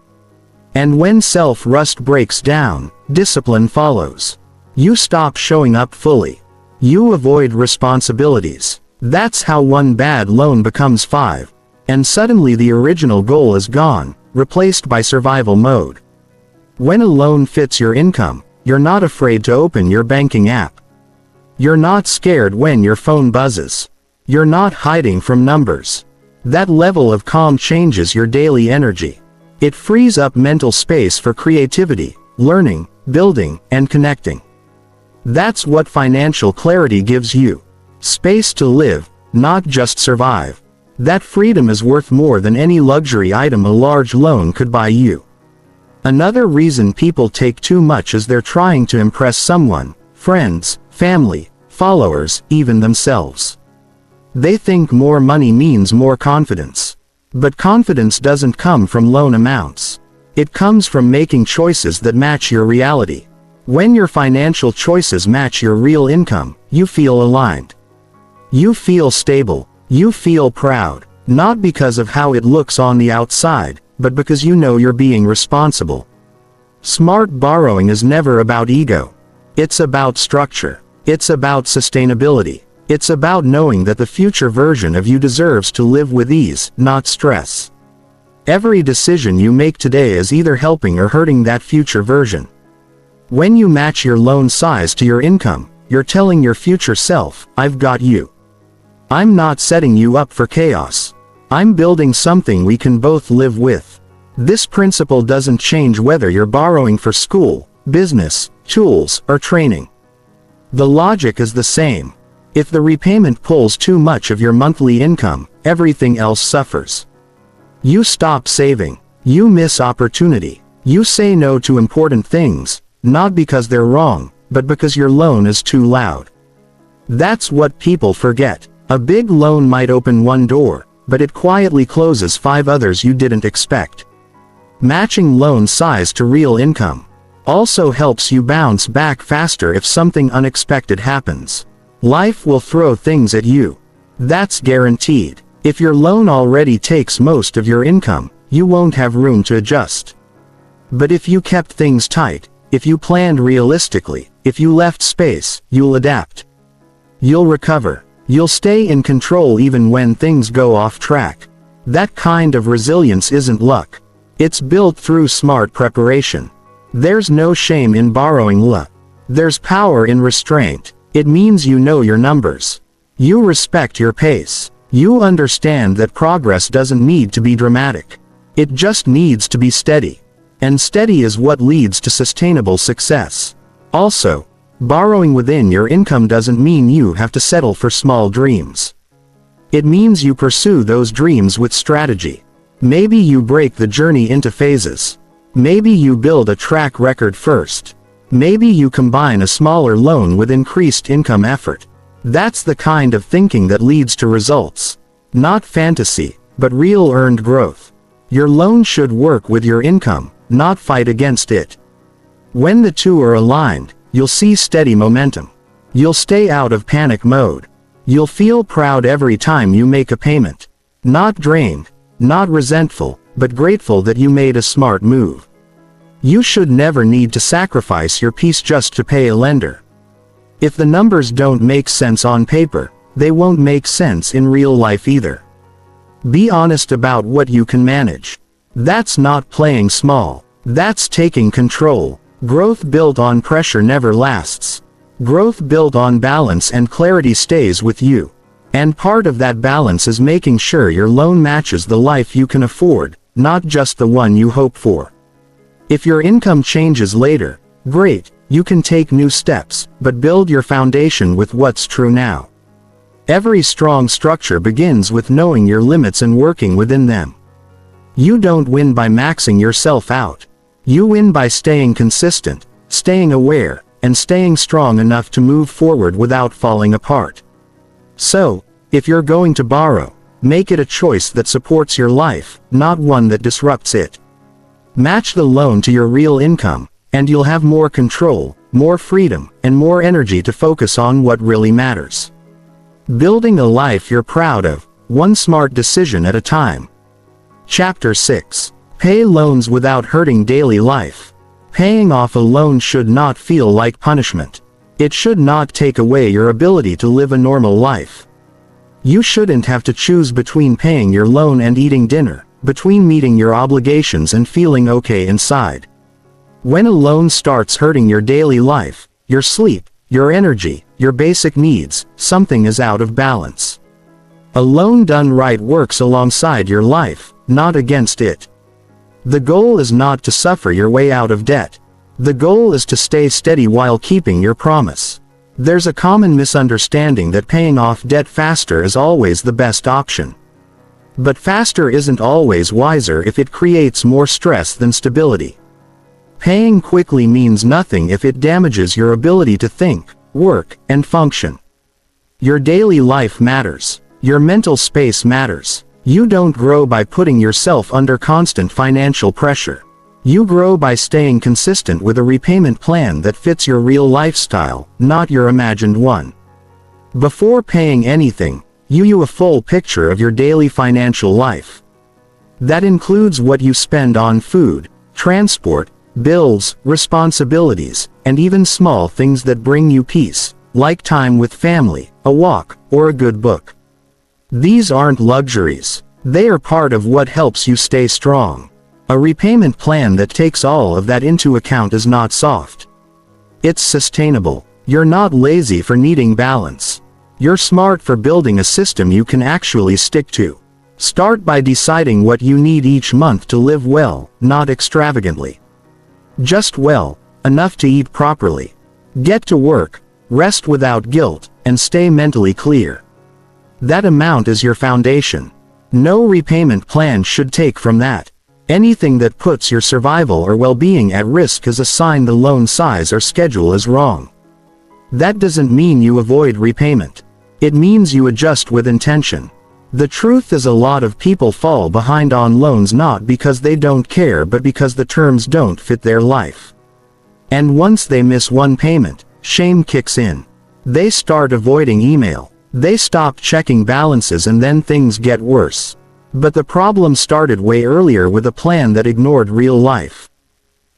And when self-trust breaks down, discipline follows. You stop showing up fully. You avoid responsibilities. That's how one bad loan becomes 5. And suddenly the original goal is gone, replaced by survival mode. When a loan fits your income, you're not afraid to open your banking app. You're not scared when your phone buzzes. You're not hiding from numbers. That level of calm changes your daily energy. It frees up mental space for creativity, learning, building, and connecting. That's what financial clarity gives you. Space to live, not just survive. That freedom is worth more than any luxury item a large loan could buy you. Another reason people take too much is they're trying to impress someone, friends, family, followers, even themselves. They think more money means more confidence. But confidence doesn't come from loan amounts. It comes from making choices that match your reality. When your financial choices match your real income, you feel aligned. You feel stable. You feel proud, not because of how it looks on the outside, but because you know you're being responsible. Smart borrowing is never about ego. It's about structure. It's about sustainability. It's about knowing that the future version of you deserves to live with ease, not stress. Every decision you make today is either helping or hurting that future version. When you match your loan size to your income, you're telling your future self, I've got you. I'm not setting you up for chaos. I'm building something we can both live with. This principle doesn't change whether you're borrowing for school, business, tools, or training. The logic is the same. If the repayment pulls too much of your monthly income, everything else suffers. You stop saving. You miss opportunity. You say no to important things, not because they're wrong, but because your loan is too loud. That's what people forget. A big loan might open one door, but it quietly closes 5 others you didn't expect. Matching loan size to real income also helps you bounce back faster if something unexpected happens. Life will throw things at you. That's guaranteed. If your loan already takes most of your income, you won't have room to adjust. But if you kept things tight, if you planned realistically, if you left space, you'll adapt. You'll recover. You'll stay in control even when things go off track. That kind of resilience isn't luck. It's built through smart preparation. There's no shame in borrowing luck. There's power in restraint. It means you know your numbers. You respect your pace. You understand that progress doesn't need to be dramatic. It just needs to be steady. And steady is what leads to sustainable success. Also, borrowing within your income doesn't mean you have to settle for small dreams. It means you pursue those dreams with strategy. Maybe you break the journey into phases. Maybe you build a track record first. Maybe you combine a smaller loan with increased income effort. That's the kind of thinking that leads to results. Not fantasy, but real earned growth. Your loan should work with your income, not fight against it. When the two are aligned, you'll see steady momentum. You'll stay out of panic mode. You'll feel proud every time you make a payment. Not drained, not resentful, but grateful that you made a smart move. You should never need to sacrifice your peace just to pay a lender. If the numbers don't make sense on paper, they won't make sense in real life either. Be honest about what you can manage. That's not playing small. That's taking control. Growth built on pressure never lasts. Growth built on balance and clarity stays with you. And part of that balance is making sure your loan matches the life you can afford, not just the one you hope for. If your income changes later, great, you can take new steps, but build your foundation with what's true now. Every strong structure begins with knowing your limits and working within them. You don't win by maxing yourself out. You win by staying consistent, staying aware, and staying strong enough to move forward without falling apart. So, if you're going to borrow, make it a choice that supports your life, not one that disrupts it. Match the loan to your real income, and you'll have more control, more freedom, and more energy to focus on what really matters. Building a life you're proud of, one smart decision at a time. Chapter 6. Pay loans without hurting daily life. Paying off a loan should not feel like punishment. It should not take away your ability to live a normal life. You shouldn't have to choose between paying your loan and eating dinner, between meeting your obligations and feeling okay inside. When a loan starts hurting your daily life, your sleep, your energy, your basic needs, something is out of balance. A loan done right works alongside your life, not against it. The goal is not to suffer your way out of debt. The goal is to stay steady while keeping your promise. There's a common misunderstanding that paying off debt faster is always the best option. But faster isn't always wiser if it creates more stress than stability. Paying quickly means nothing if it damages your ability to think, work, and function. Your daily life matters. Your mental space matters. You don't grow by putting yourself under constant financial pressure. You grow by staying consistent with a repayment plan that fits your real lifestyle, not your imagined one. Before paying anything, you a full picture of your daily financial life. That includes what you spend on food, transport, bills, responsibilities, and even small things that bring you peace, like time with family, a walk, or a good book. These aren't luxuries. They are part of what helps you stay strong. A repayment plan that takes all of that into account is not soft. It's sustainable. You're not lazy for needing balance. You're smart for building a system you can actually stick to. Start by deciding what you need each month to live well, not extravagantly. Just well, enough to eat properly. Get to work, rest without guilt, and stay mentally clear. That amount is your foundation. No repayment plan should take from that. Anything that puts your survival or well-being at risk is a sign the loan size or schedule is wrong. That doesn't mean you avoid repayment. It means you adjust with intention. The truth is, a lot of people fall behind on loans not because they don't care but because the terms don't fit their life. And once they miss one payment, shame kicks in. They start avoiding email. They stop checking balances, and then things get worse. But the problem started way earlier with a plan that ignored real life.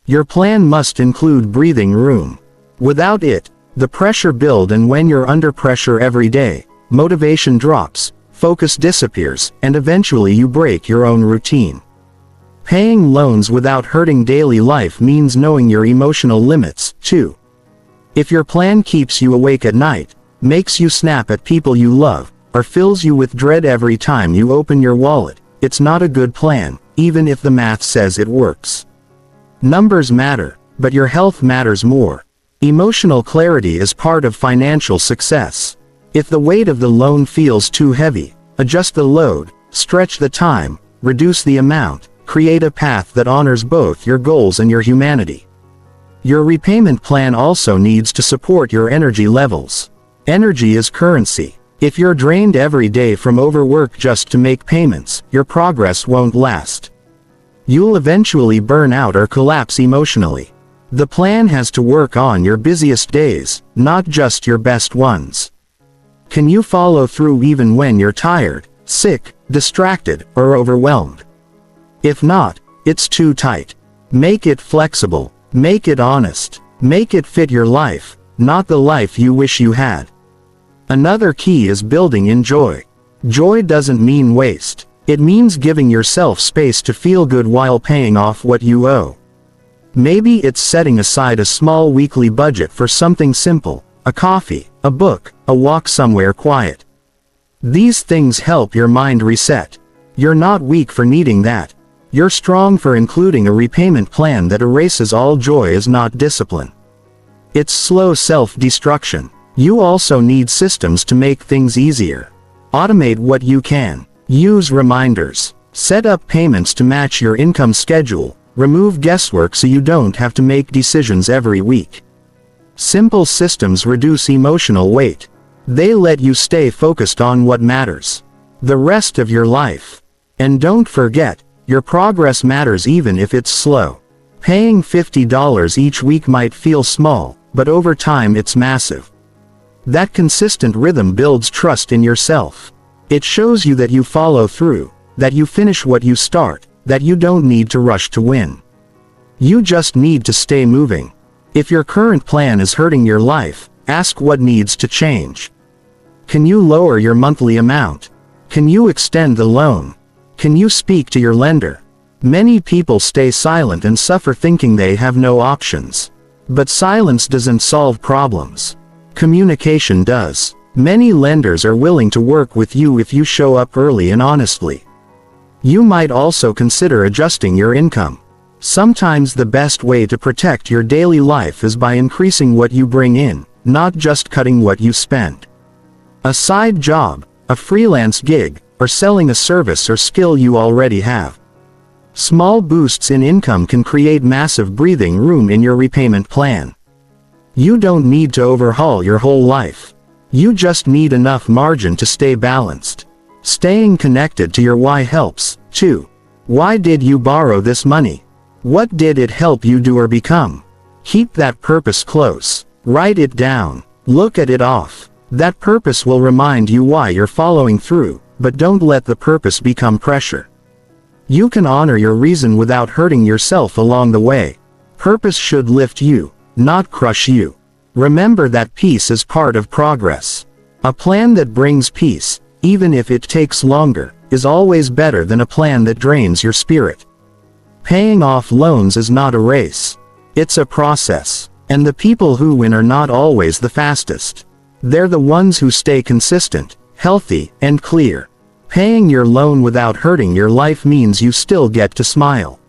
Your plan must include breathing room. Without it, the pressure builds, and when you're under pressure every day, motivation drops, focus disappears, and eventually you break your own routine. Paying loans without hurting daily life means knowing your emotional limits, too. If your plan keeps you awake at night, makes you snap at people you love, or fills you with dread every time you open your wallet, it's not a good plan, even if the math says it works. Numbers matter, but your health matters more. Emotional clarity is part of financial success. If the weight of the loan feels too heavy, adjust the load, stretch the time, reduce the amount, create a path that honors both your goals and your humanity. Your repayment plan also needs to support your energy levels. Energy is currency. If you're drained every day from overwork just to make payments, your progress won't last. You'll eventually burn out or collapse emotionally. The plan has to work on your busiest days, not just your best ones. Can you follow through even when you're tired, sick, distracted, or overwhelmed? If not, it's too tight. Make it flexible. Make it honest. Make it fit your life, not the life you wish you had. Another key is building in joy. Joy doesn't mean waste. It means giving yourself space to feel good while paying off what you owe. Maybe it's setting aside a small weekly budget for something simple, a coffee, a book, a walk somewhere quiet. These things help your mind reset. You're not weak for needing that. You're strong for including a repayment plan that erases all joy is not discipline. It's slow self-destruction. You also need systems to make things easier. Automate what you can. Use reminders. Set up payments to match your income schedule. Remove guesswork so you don't have to make decisions every week. Simple systems reduce emotional weight. They let you stay focused on what matters. The rest of your life. And don't forget, your progress matters even if it's slow. Paying $50 each week might feel small, but over time it's massive. That consistent rhythm builds trust in yourself. It shows you that you follow through, that you finish what you start, that you don't need to rush to win. You just need to stay moving. If your current plan is hurting your life, ask what needs to change. Can you lower your monthly amount? Can you extend the loan? Can you speak to your lender? Many people stay silent and suffer thinking they have no options. But silence doesn't solve problems. Communication does. Many lenders are willing to work with you if you show up early and honestly. You might also consider adjusting your income. Sometimes the best way to protect your daily life is by increasing what you bring in, not just cutting what you spend. A side job, a freelance gig, or selling a service or skill you already have. Small boosts in income can create massive breathing room in your repayment plan. You don't need to overhaul your whole life. You just need enough margin to stay balanced. Staying connected to your why helps, too. Why did you borrow this money? What did it help you do or become? Keep that purpose close. Write it down. Look at it off. That purpose will remind you why you're following through, but don't let the purpose become pressure. You can honor your reason without hurting yourself along the way. Purpose should lift you, not crush you. Remember that peace is part of progress. A plan that brings peace, even if it takes longer, is always better than a plan that drains your spirit. Paying off loans is not a race. It's a process. And the people who win are not always the fastest. They're the ones who stay consistent, healthy, and clear. Paying your loan without hurting your life means you still get to smile.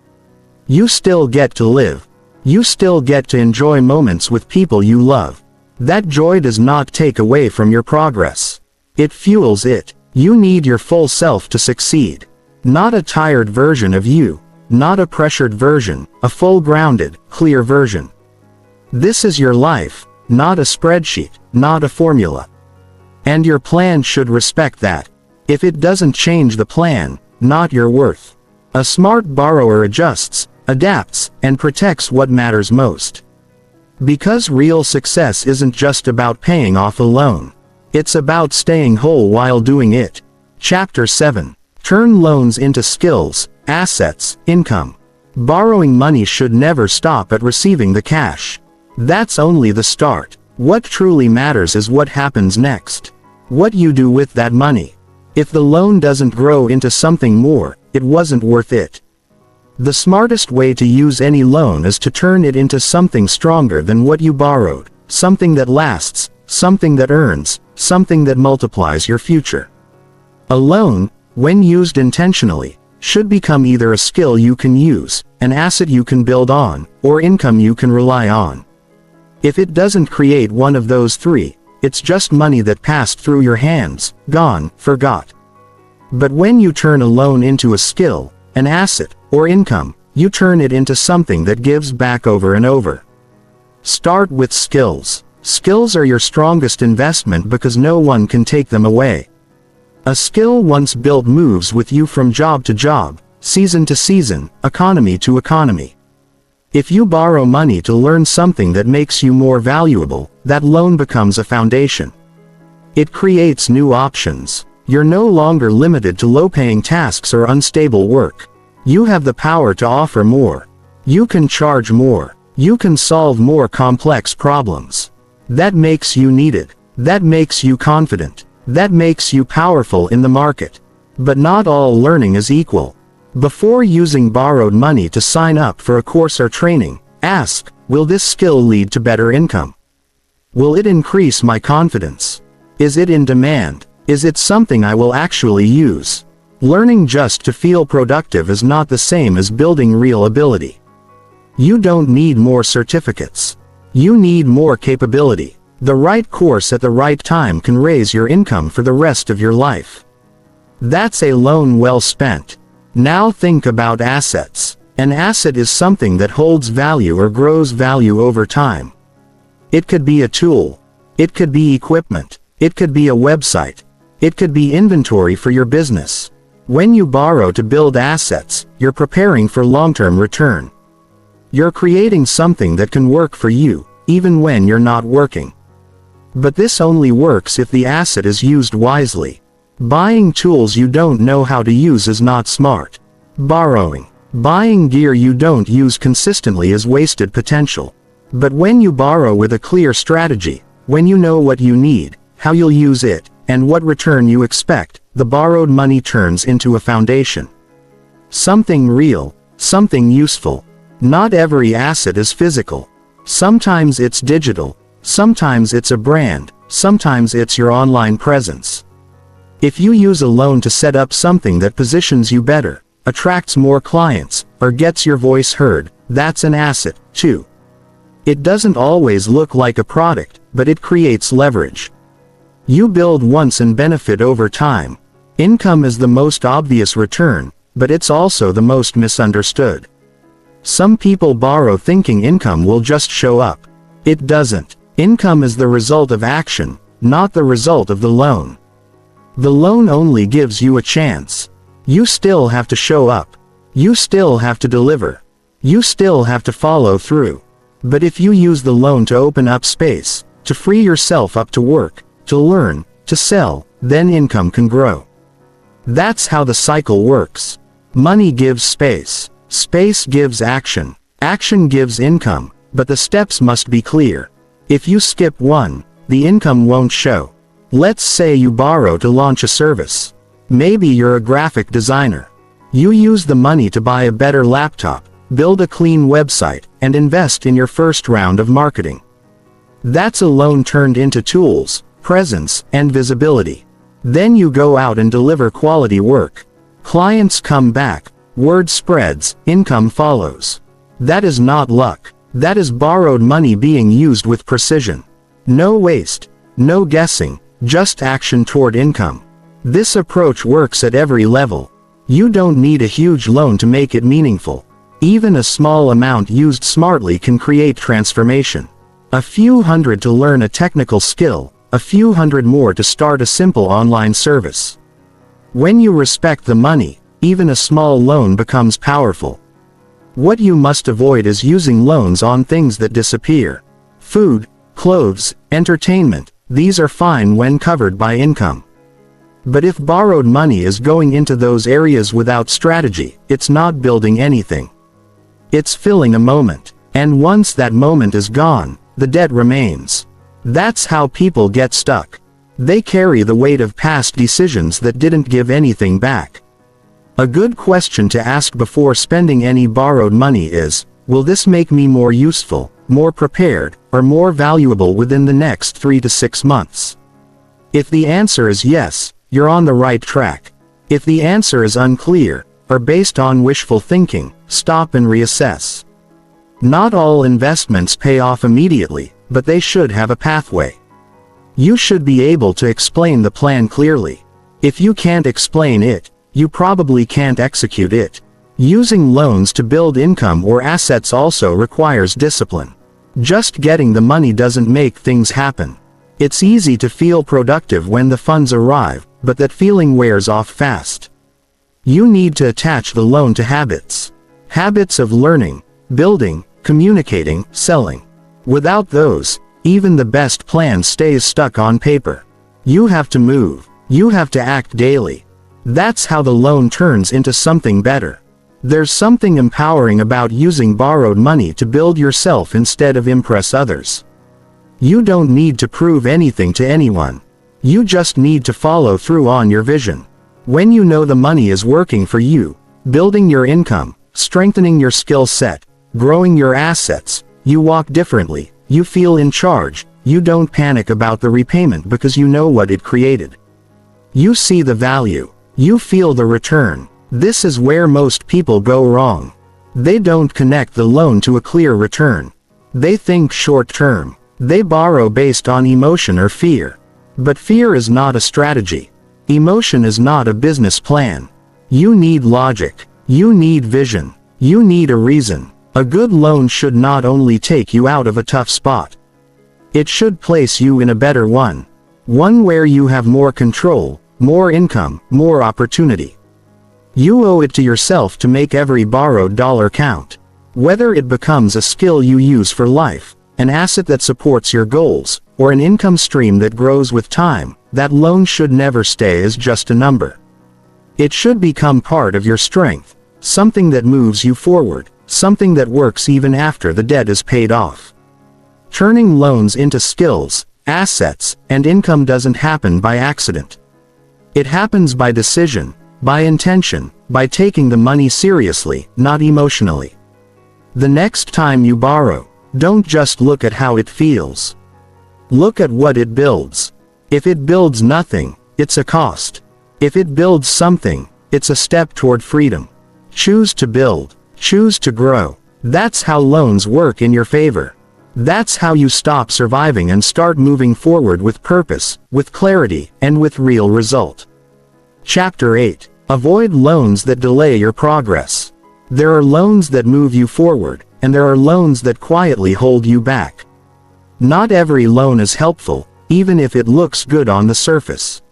You still get to live. You still get to enjoy moments with people you love. That joy does not take away from your progress. It fuels it. You need your full self to succeed. Not a tired version of you. Not a pressured version, a full grounded, clear version. This is your life, not a spreadsheet, not a formula. And your plan should respect that. If it doesn't change the plan, not your worth. A smart borrower adjusts, adapts, and protects what matters most. Because real success isn't just about paying off a loan. It's about staying whole while doing it. Chapter 7. Turn loans into skills, assets, income. Borrowing money should never stop at receiving the cash. That's only the start. What truly matters is what happens next. What you do with that money. If the loan doesn't grow into something more, it wasn't worth it. The smartest way to use any loan is to turn it into something stronger than what you borrowed, something that lasts, something that earns, something that multiplies your future. A loan, when used intentionally, should become either a skill you can use, an asset you can build on, or income you can rely on. If it doesn't create one of those three, it's just money that passed through your hands, gone, forgot. But when you turn a loan into a skill, an asset, or income, you turn it into something that gives back over and over. Start with skills. Skills are your strongest investment because no one can take them away. A skill once built moves with you from job to job, season to season, economy to economy. If you borrow money to learn something that makes you more valuable, that loan becomes a foundation. It creates new options. You're no longer limited to low-paying tasks or unstable work. You have the power to offer more. You can charge more. You can solve more complex problems. That makes you needed. That makes you confident. That makes you powerful in the market. But not all learning is equal. Before using borrowed money to sign up for a course or training, ask, will this skill lead to better income? Will it increase my confidence? Is it in demand? Is it something I will actually use? Learning just to feel productive is not the same as building real ability. You don't need more certificates. You need more capability. The right course at the right time can raise your income for the rest of your life. That's a loan well spent. Now think about assets. An asset is something that holds value or grows value over time. It could be a tool. It could be equipment. It could be a website. It could be inventory for your business. When you borrow to build assets, you're preparing for long-term return. You're creating something that can work for you, even when you're not working. But this only works if the asset is used wisely. Buying tools you don't know how to use is not smart. Buying gear you don't use consistently is wasted potential. But when you borrow with a clear strategy, when you know what you need, how you'll use it, and what return you expect, the borrowed money turns into a foundation. Something real, something useful. Not every asset is physical. Sometimes it's digital. Sometimes it's a brand, sometimes it's your online presence. If you use a loan to set up something that positions you better, attracts more clients, or gets your voice heard, that's an asset, too. It doesn't always look like a product, but it creates leverage. You build once and benefit over time. Income is the most obvious return, but it's also the most misunderstood. Some people borrow thinking income will just show up. It doesn't. Income is the result of action, not the result of the loan. The loan only gives you a chance. You still have to show up. You still have to deliver. You still have to follow through. But if you use the loan to open up space, to free yourself up to work, to learn, to sell, then income can grow. That's how the cycle works. Money gives space. Space gives action. Action gives income, but the steps must be clear. If you skip one, the income won't show. Let's say you borrow to launch a service. Maybe you're a graphic designer. You use the money to buy a better laptop, build a clean website, and invest in your first round of marketing. That's a loan turned into tools, presence, and visibility. Then you go out and deliver quality work. Clients come back, word spreads, income follows. That is not luck. That is borrowed money being used with precision. No waste, no guessing, just action toward income. This approach works at every level. You don't need a huge loan to make it meaningful. Even a small amount used smartly can create transformation. A few hundred to learn a technical skill, a few hundred more to start a simple online service. When you respect the money, even a small loan becomes powerful. What you must avoid is using loans on things that disappear. Food, clothes, entertainment, these are fine when covered by income. But if borrowed money is going into those areas without strategy, it's not building anything. It's filling a moment. And once that moment is gone, the debt remains. That's how people get stuck. They carry the weight of past decisions that didn't give anything back. A good question to ask before spending any borrowed money is, will this make me more useful, more prepared, or more valuable within the next 3 to 6 months? If the answer is yes, you're on the right track. If the answer is unclear, or based on wishful thinking, stop and reassess. Not all investments pay off immediately, but they should have a pathway. You should be able to explain the plan clearly. If you can't explain it, you probably can't execute it. Using loans to build income or assets also requires discipline. Just getting the money doesn't make things happen. It's easy to feel productive when the funds arrive, but that feeling wears off fast. You need to attach the loan to habits. Habits of learning, building, communicating, selling. Without those, even the best plan stays stuck on paper. You have to move. You have to act daily. That's how the loan turns into something better. There's something empowering about using borrowed money to build yourself instead of impress others. You don't need to prove anything to anyone. You just need to follow through on your vision. When you know the money is working for you, building your income, strengthening your skill set, growing your assets, you walk differently, you feel in charge, you don't panic about the repayment because you know what it created. You see the value. You feel the return. This is where most people go wrong. They don't connect the loan to a clear return. They think short term. They borrow based on emotion or fear. But fear is not a strategy. Emotion is not a business plan. You need logic. You need vision. You need a reason. A good loan should not only take you out of a tough spot. It should place you in a better one. One where you have more control, more income, more opportunity. You owe it to yourself to make every borrowed dollar count. Whether it becomes a skill you use for life, an asset that supports your goals, or an income stream that grows with time, that loan should never stay as just a number. It should become part of your strength, something that moves you forward, something that works even after the debt is paid off. Turning loans into skills, assets, and income doesn't happen by accident. It happens by decision, by intention, by taking the money seriously, not emotionally. The next time you borrow, don't just look at how it feels. Look at what it builds. If it builds nothing, it's a cost. If it builds something, it's a step toward freedom. Choose to build. Choose to grow. That's how loans work in your favor. That's how you stop surviving and start moving forward with purpose, with clarity, and with real result. Chapter 8. Avoid loans that delay your progress. There are loans that move you forward, and there are loans that quietly hold you back. Not every loan is helpful, even if it looks good on the surface.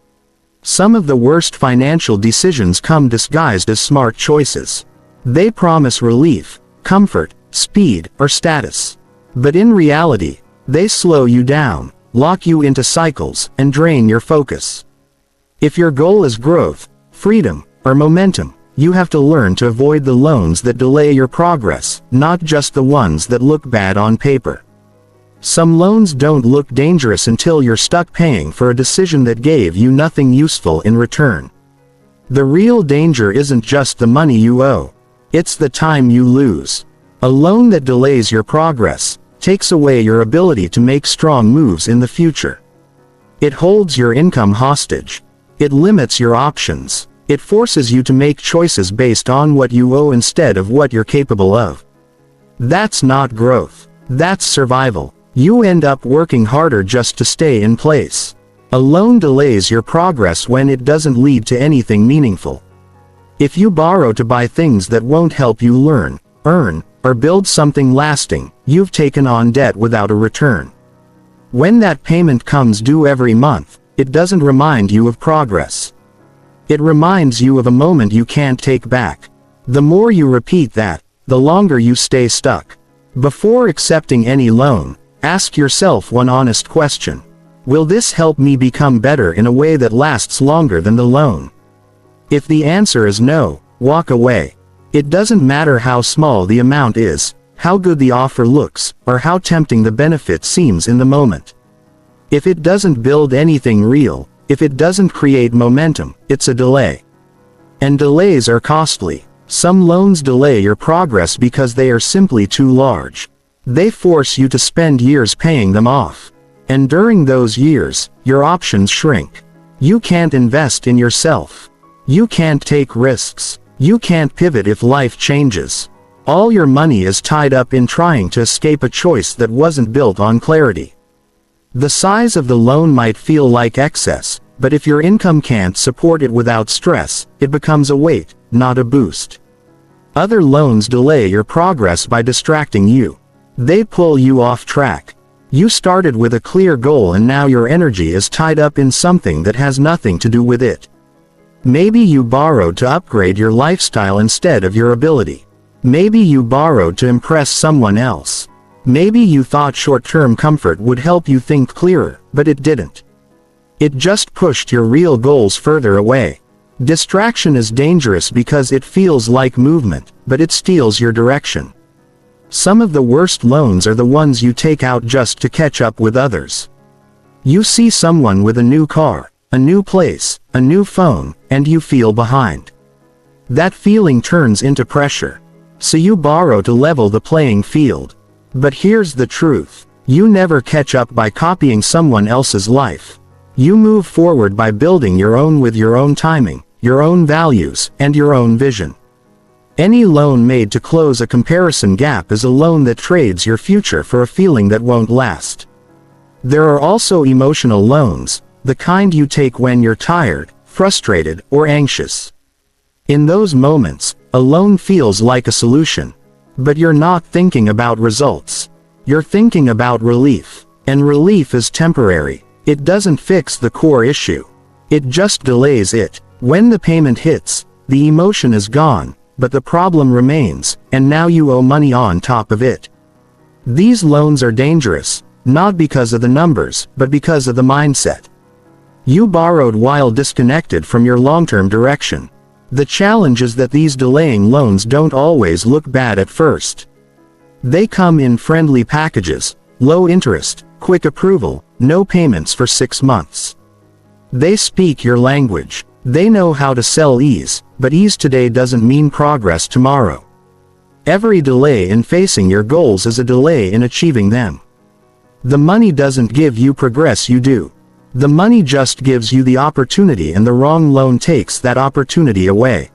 Some of the worst financial decisions come disguised as smart choices. They promise relief, comfort, speed, or status. But in reality, they slow you down, lock you into cycles, and drain your focus. If your goal is growth, freedom, or momentum, you have to learn to avoid the loans that delay your progress, not just the ones that look bad on paper. Some loans don't look dangerous until you're stuck paying for a decision that gave you nothing useful in return. The real danger isn't just the money you owe. It's the time you lose. A loan that delays your progress takes away your ability to make strong moves in the future. It holds your income hostage. It limits your options. It forces you to make choices based on what you owe instead of what you're capable of. That's not growth. That's survival. You end up working harder just to stay in place. A loan delays your progress when it doesn't lead to anything meaningful. If you borrow to buy things that won't help you learn, earn, or build something lasting, you've taken on debt without a return. When that payment comes due every month, it doesn't remind you of progress. It reminds you of a moment you can't take back. The more you repeat that, the longer you stay stuck. Before accepting any loan, ask yourself one honest question. Will this help me become better in a way that lasts longer than the loan? If the answer is no, walk away. It doesn't matter how small the amount is, how good the offer looks, or how tempting the benefit seems in the moment. If it doesn't build anything real, if it doesn't create momentum, it's a delay. And delays are costly. Some loans delay your progress because they are simply too large. They force you to spend years paying them off. And during those years, your options shrink. You can't invest in yourself. You can't take risks. You can't pivot if life changes. All your money is tied up in trying to escape a choice that wasn't built on clarity. The size of the loan might feel like excess, but if your income can't support it without stress, it becomes a weight, not a boost. Other loans delay your progress by distracting you. They pull you off track. You started with a clear goal and now your energy is tied up in something that has nothing to do with it. Maybe you borrowed to upgrade your lifestyle instead of your ability. Maybe you borrowed to impress someone else. Maybe you thought short-term comfort would help you think clearer, but it didn't. It just pushed your real goals further away. Distraction is dangerous because it feels like movement, but it steals your direction. Some of the worst loans are the ones you take out just to catch up with others. You see someone with a new car, a new place, a new phone, and you feel behind. That feeling turns into pressure. So you borrow to level the playing field. But here's the truth. You never catch up by copying someone else's life. You move forward by building your own with your own timing, your own values, and your own vision. Any loan made to close a comparison gap is a loan that trades your future for a feeling that won't last. There are also emotional loans, the kind you take when you're tired, frustrated, or anxious. In those moments, a loan feels like a solution. But you're not thinking about results. You're thinking about relief. And relief is temporary. It doesn't fix the core issue. It just delays it. When the payment hits, the emotion is gone, but the problem remains, and now you owe money on top of it. These loans are dangerous, not because of the numbers, but because of the mindset. You borrowed while disconnected from your long-term direction. The challenge is that these delaying loans don't always look bad at first. They come in friendly packages, low interest, quick approval, no payments for 6 months. They speak your language. They know how to sell ease, but ease today doesn't mean progress tomorrow. Every delay in facing your goals is a delay in achieving them. The money doesn't give you progress, you do. The money just gives you the opportunity, and the wrong loan takes that opportunity away.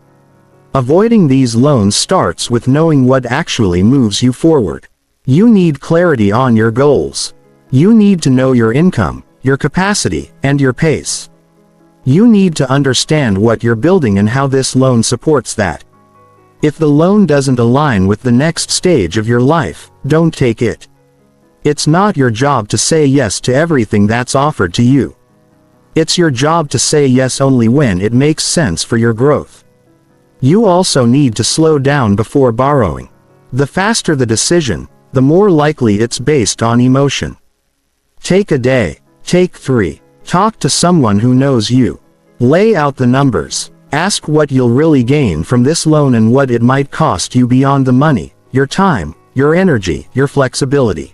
Avoiding these loans starts with knowing what actually moves you forward. You need clarity on your goals. You need to know your income, your capacity, and your pace. You need to understand what you're building and how this loan supports that. If the loan doesn't align with the next stage of your life, don't take it. It's not your job to say yes to everything that's offered to you. It's your job to say yes only when it makes sense for your growth. You also need to slow down before borrowing. The faster the decision, the more likely it's based on emotion. Take a day. Take 3. Talk to someone who knows you. Lay out the numbers. Ask what you'll really gain from this loan and what it might cost you beyond the money, your time, your energy, your flexibility.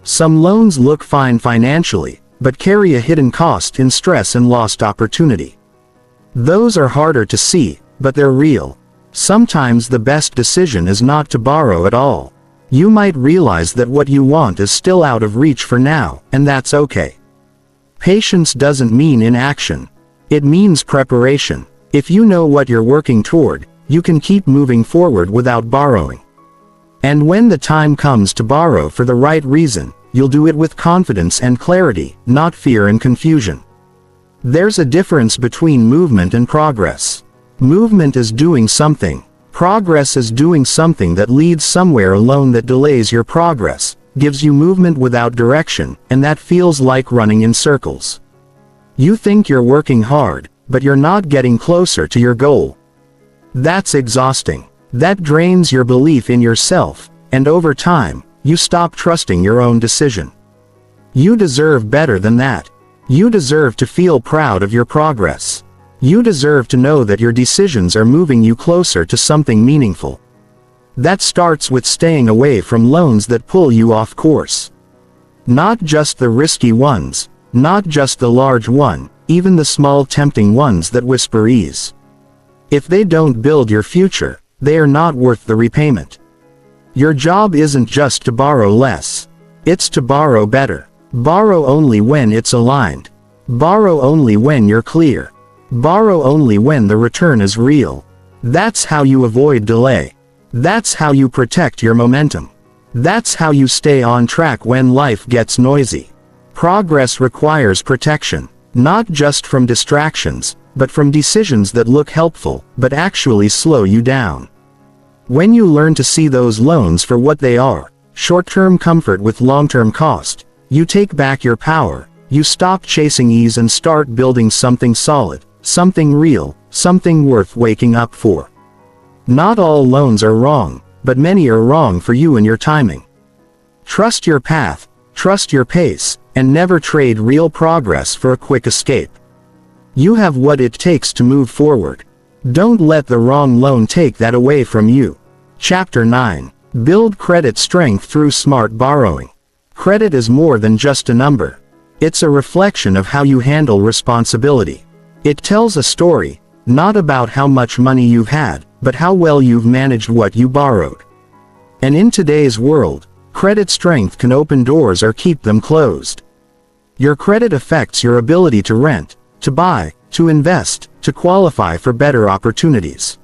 Some loans look fine financially, but carry a hidden cost in stress and lost opportunity. Those are harder to see, but they're real. Sometimes the best decision is not to borrow at all. You might realize that what you want is still out of reach for now, and that's okay. Patience doesn't mean inaction. It means preparation. If you know what you're working toward, you can keep moving forward without borrowing. And when the time comes to borrow for the right reason, you'll do it with confidence and clarity, not fear and confusion. There's a difference between movement and progress. Movement is doing something. Progress is doing something that leads somewhere. A loan that delays your progress gives you movement without direction, and that feels like running in circles. You think you're working hard, but you're not getting closer to your goal. That's exhausting. That drains your belief in yourself, and over time, you stop trusting your own decision. You deserve better than that. You deserve to feel proud of your progress. You deserve to know that your decisions are moving you closer to something meaningful. That starts with staying away from loans that pull you off course. Not just the risky ones, not just the large one, even the small tempting ones that whisper ease. If they don't build your future, they are not worth the repayment. Your job isn't just to borrow less. It's to borrow better. Borrow only when it's aligned. Borrow only when you're clear. Borrow only when the return is real. That's how you avoid delay. That's how you protect your momentum. That's how you stay on track when life gets noisy. Progress requires protection, not just from distractions, but from decisions that look helpful, but actually slow you down. When you learn to see those loans for what they are, short-term comfort with long-term cost, you take back your power, you stop chasing ease and start building something solid, something real, something worth waking up for. Not all loans are wrong, but many are wrong for you and your timing. Trust your path, trust your pace, and never trade real progress for a quick escape. You have what it takes to move forward. Don't let the wrong loan take that away from you. Chapter 9. Build credit strength through smart borrowing. Credit is more than just a number. It's a reflection of how you handle responsibility. It tells a story, not about how much money you've had, but how well you've managed what you borrowed. And in today's world, credit strength can open doors or keep them closed. Your credit affects your ability to rent, to buy, to invest, to qualify for better opportunities.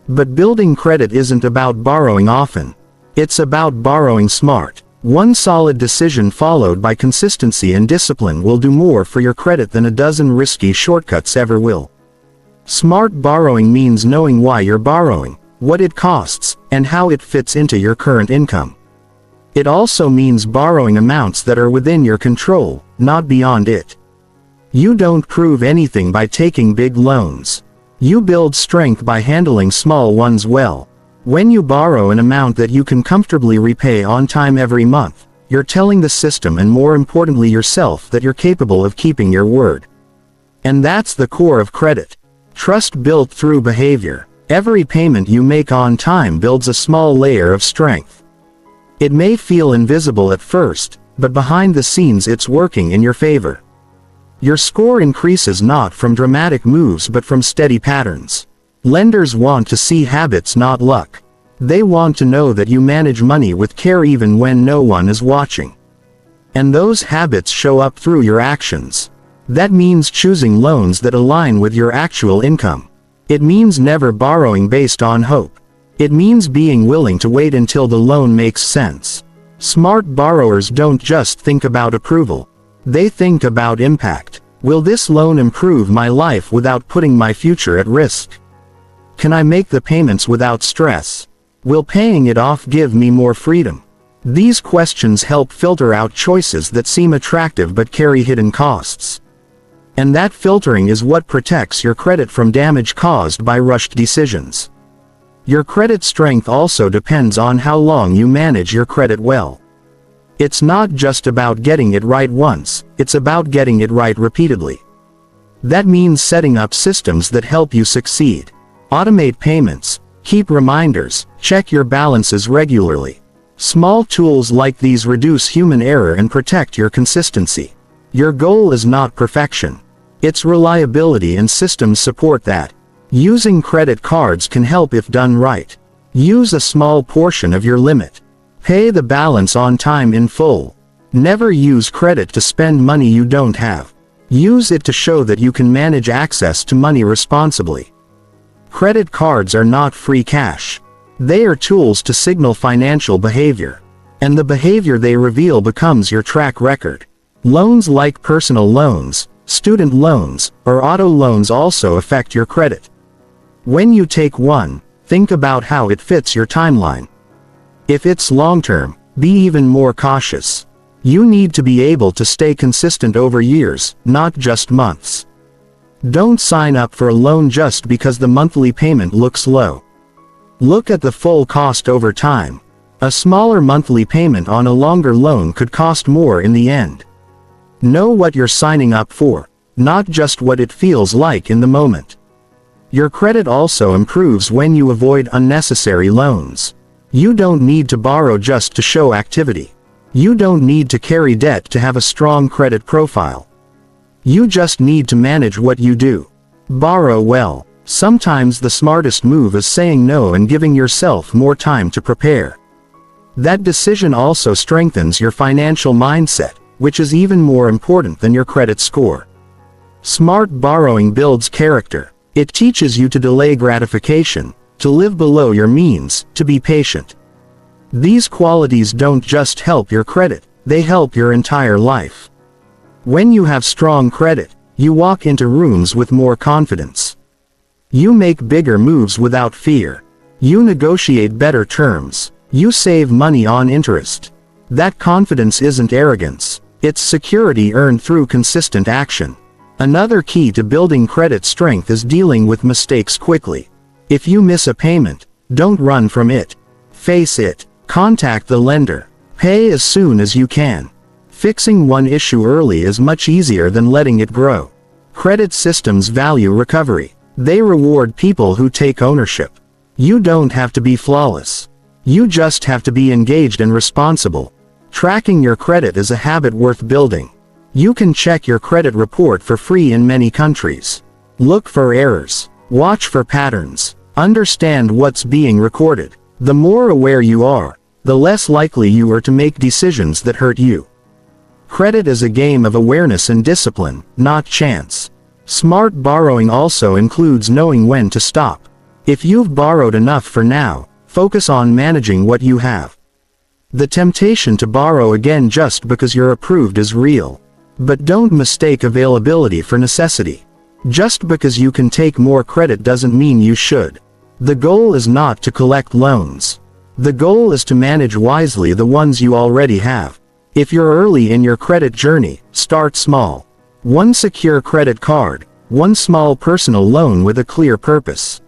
But building credit isn't about borrowing often. It's about borrowing smart. One solid decision followed by consistency and discipline will do more for your credit than a dozen risky shortcuts ever will. Smart borrowing means knowing why you're borrowing, what it costs, and how it fits into your current income. It also means borrowing amounts that are within your control, not beyond it. You don't prove anything by taking big loans. You build strength by handling small ones well. When you borrow an amount that you can comfortably repay on time every month, you're telling the system and more importantly yourself that you're capable of keeping your word. And that's the core of credit. Trust built through behavior. Every payment you make on time builds a small layer of strength. It may feel invisible at first, but behind the scenes it's working in your favor. Your score increases not from dramatic moves but from steady patterns. Lenders want to see habits, not luck. They want to know that you manage money with care even when no one is watching. And those habits show up through your actions. That means choosing loans that align with your actual income. It means never borrowing based on hope. It means being willing to wait until the loan makes sense. Smart borrowers don't just think about approval. They think about impact. Will this loan improve my life without putting my future at risk? Can I make the payments without stress? Will paying it off give me more freedom? These questions help filter out choices that seem attractive but carry hidden costs. And that filtering is what protects your credit from damage caused by rushed decisions. Your credit strength also depends on how long you manage your credit well. It's not just about getting it right once, it's about getting it right repeatedly. That means setting up systems that help you succeed. Automate payments, keep reminders, check your balances regularly. Small tools like these reduce human error and protect your consistency. Your goal is not perfection. It's reliability, and systems support that. Using credit cards can help if done right. Use a small portion of your limit. Pay the balance on time in full. Never use credit to spend money you don't have. Use it to show that you can manage access to money responsibly. Credit cards are not free cash. They are tools to signal financial behavior. And the behavior they reveal becomes your track record. Loans like personal loans, student loans, or auto loans also affect your credit. When you take one, think about how it fits your timeline. If it's long-term, be even more cautious. You need to be able to stay consistent over years, not just months. Don't sign up for a loan just because the monthly payment looks low. Look at the full cost over time. A smaller monthly payment on a longer loan could cost more in the end. Know what you're signing up for, not just what it feels like in the moment. Your credit also improves when you avoid unnecessary loans. You don't need to borrow just to show activity. You don't need to carry debt to have a strong credit profile. You just need to manage what you do. Borrow well. Sometimes the smartest move is saying no and giving yourself more time to prepare. That decision also strengthens your financial mindset, which is even more important than your credit score. Smart borrowing builds character. It teaches you to delay gratification, to live below your means, to be patient. These qualities don't just help your credit, they help your entire life. When you have strong credit, you walk into rooms with more confidence. You make bigger moves without fear. You negotiate better terms. You save money on interest. That confidence isn't arrogance, it's security earned through consistent action. Another key to building credit strength is dealing with mistakes quickly. If you miss a payment, don't run from it. Face it. Contact the lender. Pay as soon as you can. Fixing one issue early is much easier than letting it grow. Credit systems value recovery. They reward people who take ownership. You don't have to be flawless. You just have to be engaged and responsible. Tracking your credit is a habit worth building. You can check your credit report for free in many countries. Look for errors. Watch for patterns. Understand what's being recorded. The more aware you are, the less likely you are to make decisions that hurt you. Credit is a game of awareness and discipline, not chance. Smart borrowing also includes knowing when to stop. If you've borrowed enough for now, focus on managing what you have. The temptation to borrow again just because you're approved is real. But don't mistake availability for necessity. Just because you can take more credit doesn't mean you should. The goal is not to collect loans. The goal is to manage wisely the ones you already have. If you're early in your credit journey, start small. One secure credit card, one small personal loan with a clear purpose.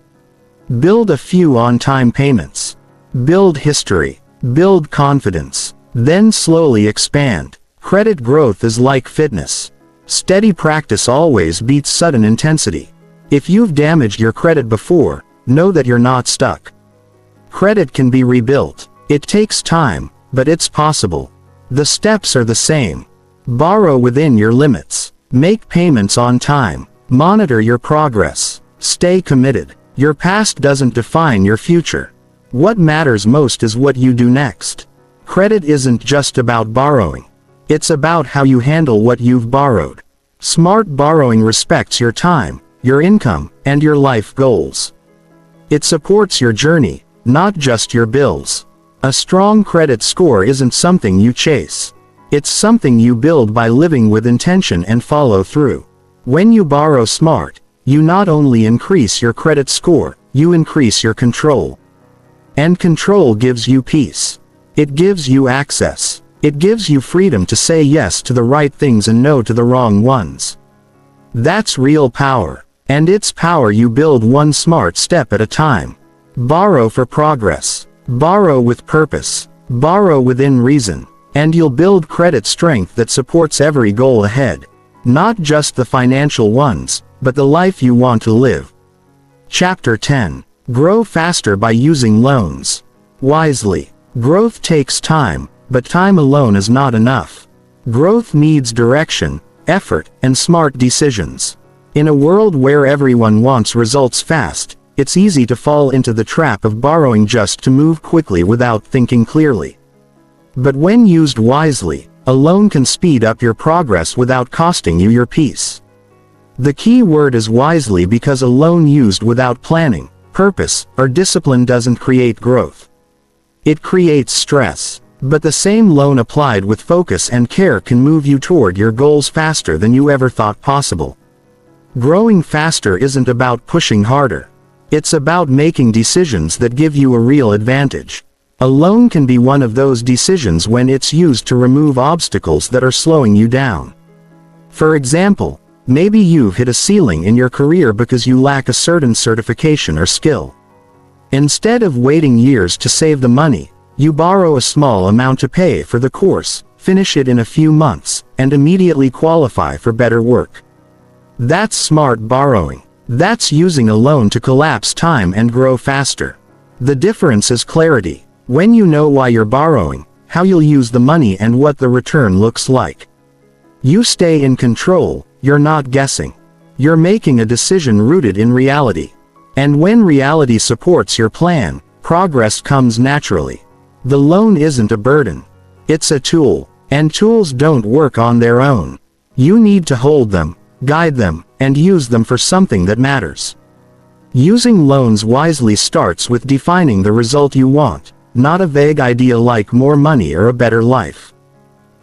Build a few on-time payments. Build history. Build confidence. Then slowly expand. Credit growth is like fitness. Steady practice always beats sudden intensity. If you've damaged your credit before, know that you're not stuck. Credit can be rebuilt. It takes time, but it's possible. The steps are the same. Borrow within your limits. Make payments on time. Monitor your progress. Stay committed. Your past doesn't define your future. What matters most is what you do next. Credit isn't just about borrowing. It's about how you handle what you've borrowed. Smart borrowing respects your time, your income, and your life goals. It supports your journey, not just your bills. A strong credit score isn't something you chase. It's something you build by living with intention and follow through. When you borrow smart, you not only increase your credit score, you increase your control. And control gives you peace. It gives you access. It gives you freedom to say yes to the right things and no to the wrong ones. That's real power. And it's power you build one smart step at a time. Borrow for progress. Borrow with purpose. Borrow within reason. And you'll build credit strength that supports every goal ahead. Not just the financial ones, but the life you want to live. Chapter 10. Grow faster by using loans. Wisely. Growth takes time, but time alone is not enough. Growth needs direction, effort, and smart decisions. In a world where everyone wants results fast, it's easy to fall into the trap of borrowing just to move quickly without thinking clearly. But when used wisely, a loan can speed up your progress without costing you your peace. The key word is wisely, because a loan used without planning, purpose, or discipline doesn't create growth. It creates stress. But the same loan applied with focus and care can move you toward your goals faster than you ever thought possible. Growing faster isn't about pushing harder. It's about making decisions that give you a real advantage. A loan can be one of those decisions when it's used to remove obstacles that are slowing you down. For example, maybe you've hit a ceiling in your career because you lack a certain certification or skill. Instead of waiting years to save the money, you borrow a small amount to pay for the course, finish it in a few months, and immediately qualify for better work. That's smart borrowing. That's using a loan to collapse time and grow faster. The difference is clarity. When you know why you're borrowing, how you'll use the money, and what the return looks like, you stay in control. You're not guessing. You're making a decision rooted in reality. And when reality supports your plan, progress comes naturally. The loan isn't a burden. It's a tool. And tools don't work on their own. You need to hold them, guide them, and use them for something that matters. Using loans wisely starts with defining the result you want, not a vague idea like more money or a better life.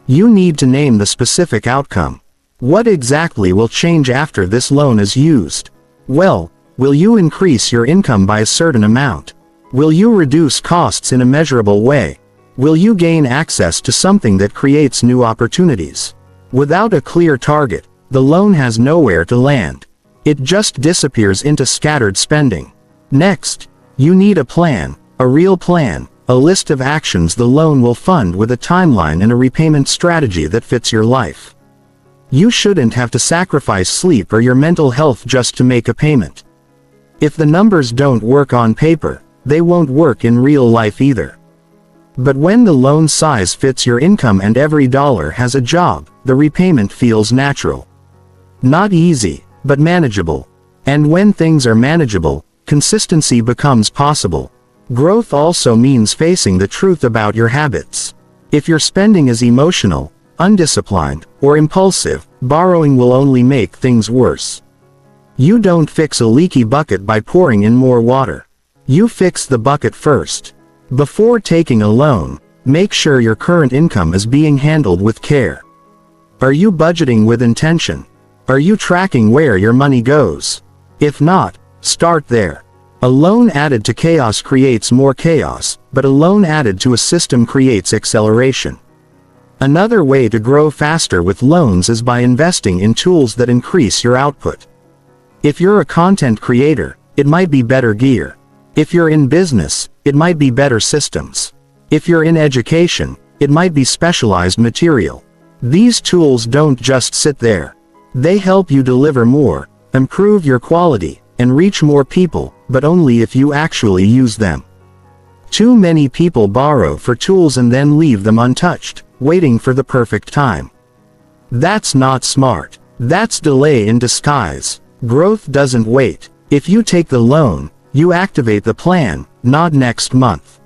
You need to name the specific outcome. What exactly will change after this loan is used? Well, will you increase your income by a certain amount? Will you reduce costs in a measurable way? Will you gain access to something that creates new opportunities? Without a clear target, the loan has nowhere to land. It just disappears into scattered spending. Next, you need a plan, a real plan, a list of actions the loan will fund with a timeline and a repayment strategy that fits your life. You shouldn't have to sacrifice sleep or your mental health just to make a payment. If the numbers don't work on paper, they won't work in real life either. But when the loan size fits your income and every dollar has a job, the repayment feels natural. Not easy, but manageable. And when things are manageable, consistency becomes possible. Growth also means facing the truth about your habits. If your spending is emotional, undisciplined, or impulsive, borrowing will only make things worse. You don't fix a leaky bucket by pouring in more water. You fix the bucket first. Before taking a loan, make sure your current income is being handled with care. Are you budgeting with intention? Are you tracking where your money goes? If not, start there. A loan added to chaos creates more chaos, but a loan added to a system creates acceleration. Another way to grow faster with loans is by investing in tools that increase your output. If you're a content creator, it might be better gear. If you're in business, it might be better systems. If you're in education, it might be specialized material. These tools don't just sit there. They help you deliver more, improve your quality, and reach more people, but only if you actually use them. Too many people borrow for tools and then leave them untouched, waiting for the perfect time. That's not smart. That's delay in disguise. Growth doesn't wait. If you take the loan, you activate the plan, not next month.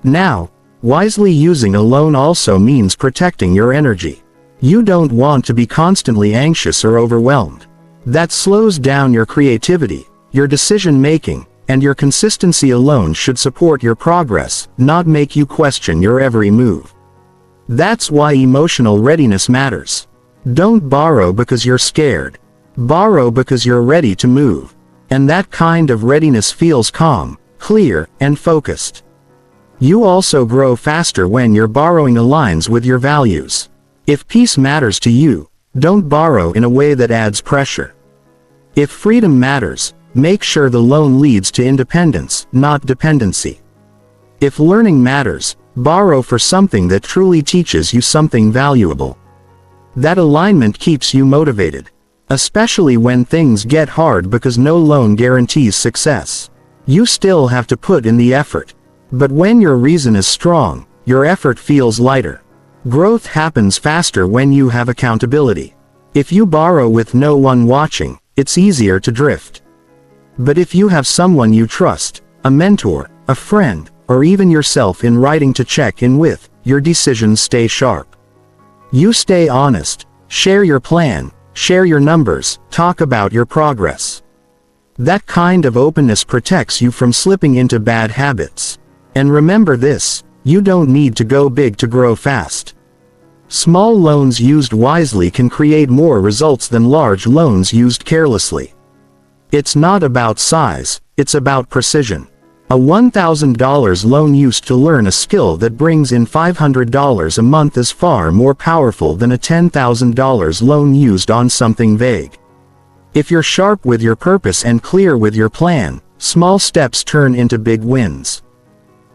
Now, wisely using a loan also means protecting your energy. You don't want to be constantly anxious or overwhelmed. That slows down your creativity, your decision-making, and your consistency alone should support your progress, not make you question your every move. That's why emotional readiness matters. Don't borrow because you're scared. Borrow because you're ready to move. And that kind of readiness feels calm, clear, and focused. You also grow faster when your borrowing aligns with your values. If peace matters to you, don't borrow in a way that adds pressure. If freedom matters, make sure the loan leads to independence, not dependency. If learning matters, borrow for something that truly teaches you something valuable. That alignment keeps you motivated, especially when things get hard, because no loan guarantees success. You still have to put in the effort. But when your reason is strong, your effort feels lighter. Growth happens faster when you have accountability. If you borrow with no one watching, it's easier to drift. But if you have someone you trust, a mentor, a friend, or even yourself in writing to check in with, your decisions stay sharp. You stay honest, share your plan, share your numbers, talk about your progress. That kind of openness protects you from slipping into bad habits. And remember this, you don't need to go big to grow fast. Small loans used wisely can create more results than large loans used carelessly. It's not about size, it's about precision. A $1,000 loan used to learn a skill that brings in $500 a month is far more powerful than a $10,000 loan used on something vague. If you're sharp with your purpose and clear with your plan, small steps turn into big wins.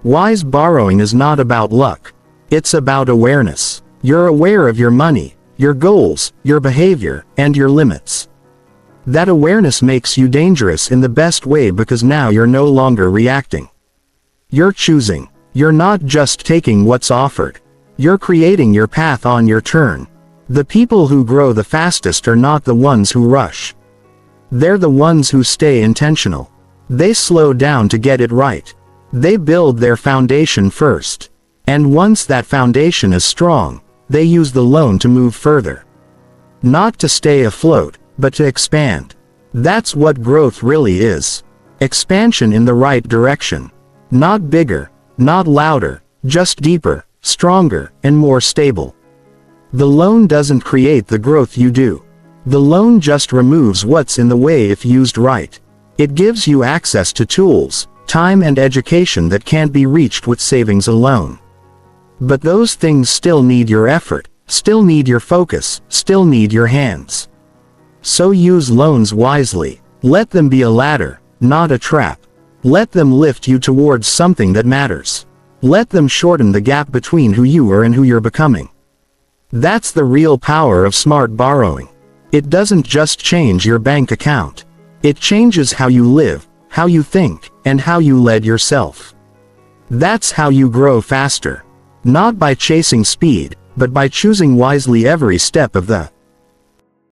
Wise borrowing is not about luck. It's about awareness. You're aware of your money, your goals, your behavior, and your limits. That awareness makes you dangerous in the best way, because now you're no longer reacting. You're choosing. You're not just taking what's offered. You're creating your path on your turn. The people who grow the fastest are not the ones who rush. They're the ones who stay intentional. They slow down to get it right. They build their foundation first. And once that foundation is strong, they use the loan to move further. Not to stay afloat, but to expand. That's what growth really is. Expansion in the right direction. Not bigger, not louder, just deeper, stronger, and more stable. The loan doesn't create the growth you do. The loan just removes what's in the way if used right. It gives you access to tools, time, and education that can't be reached with savings alone. But those things still need your effort, still need your focus, still need your hands. So use loans wisely. Let them be a ladder, not a trap. Let them lift you towards something that matters. Let them shorten the gap between who you are and who you're becoming. That's the real power of smart borrowing. It doesn't just change your bank account. It changes how you live, how you think, and how you lead yourself. That's how you grow faster. Not by chasing speed, but by choosing wisely every step of the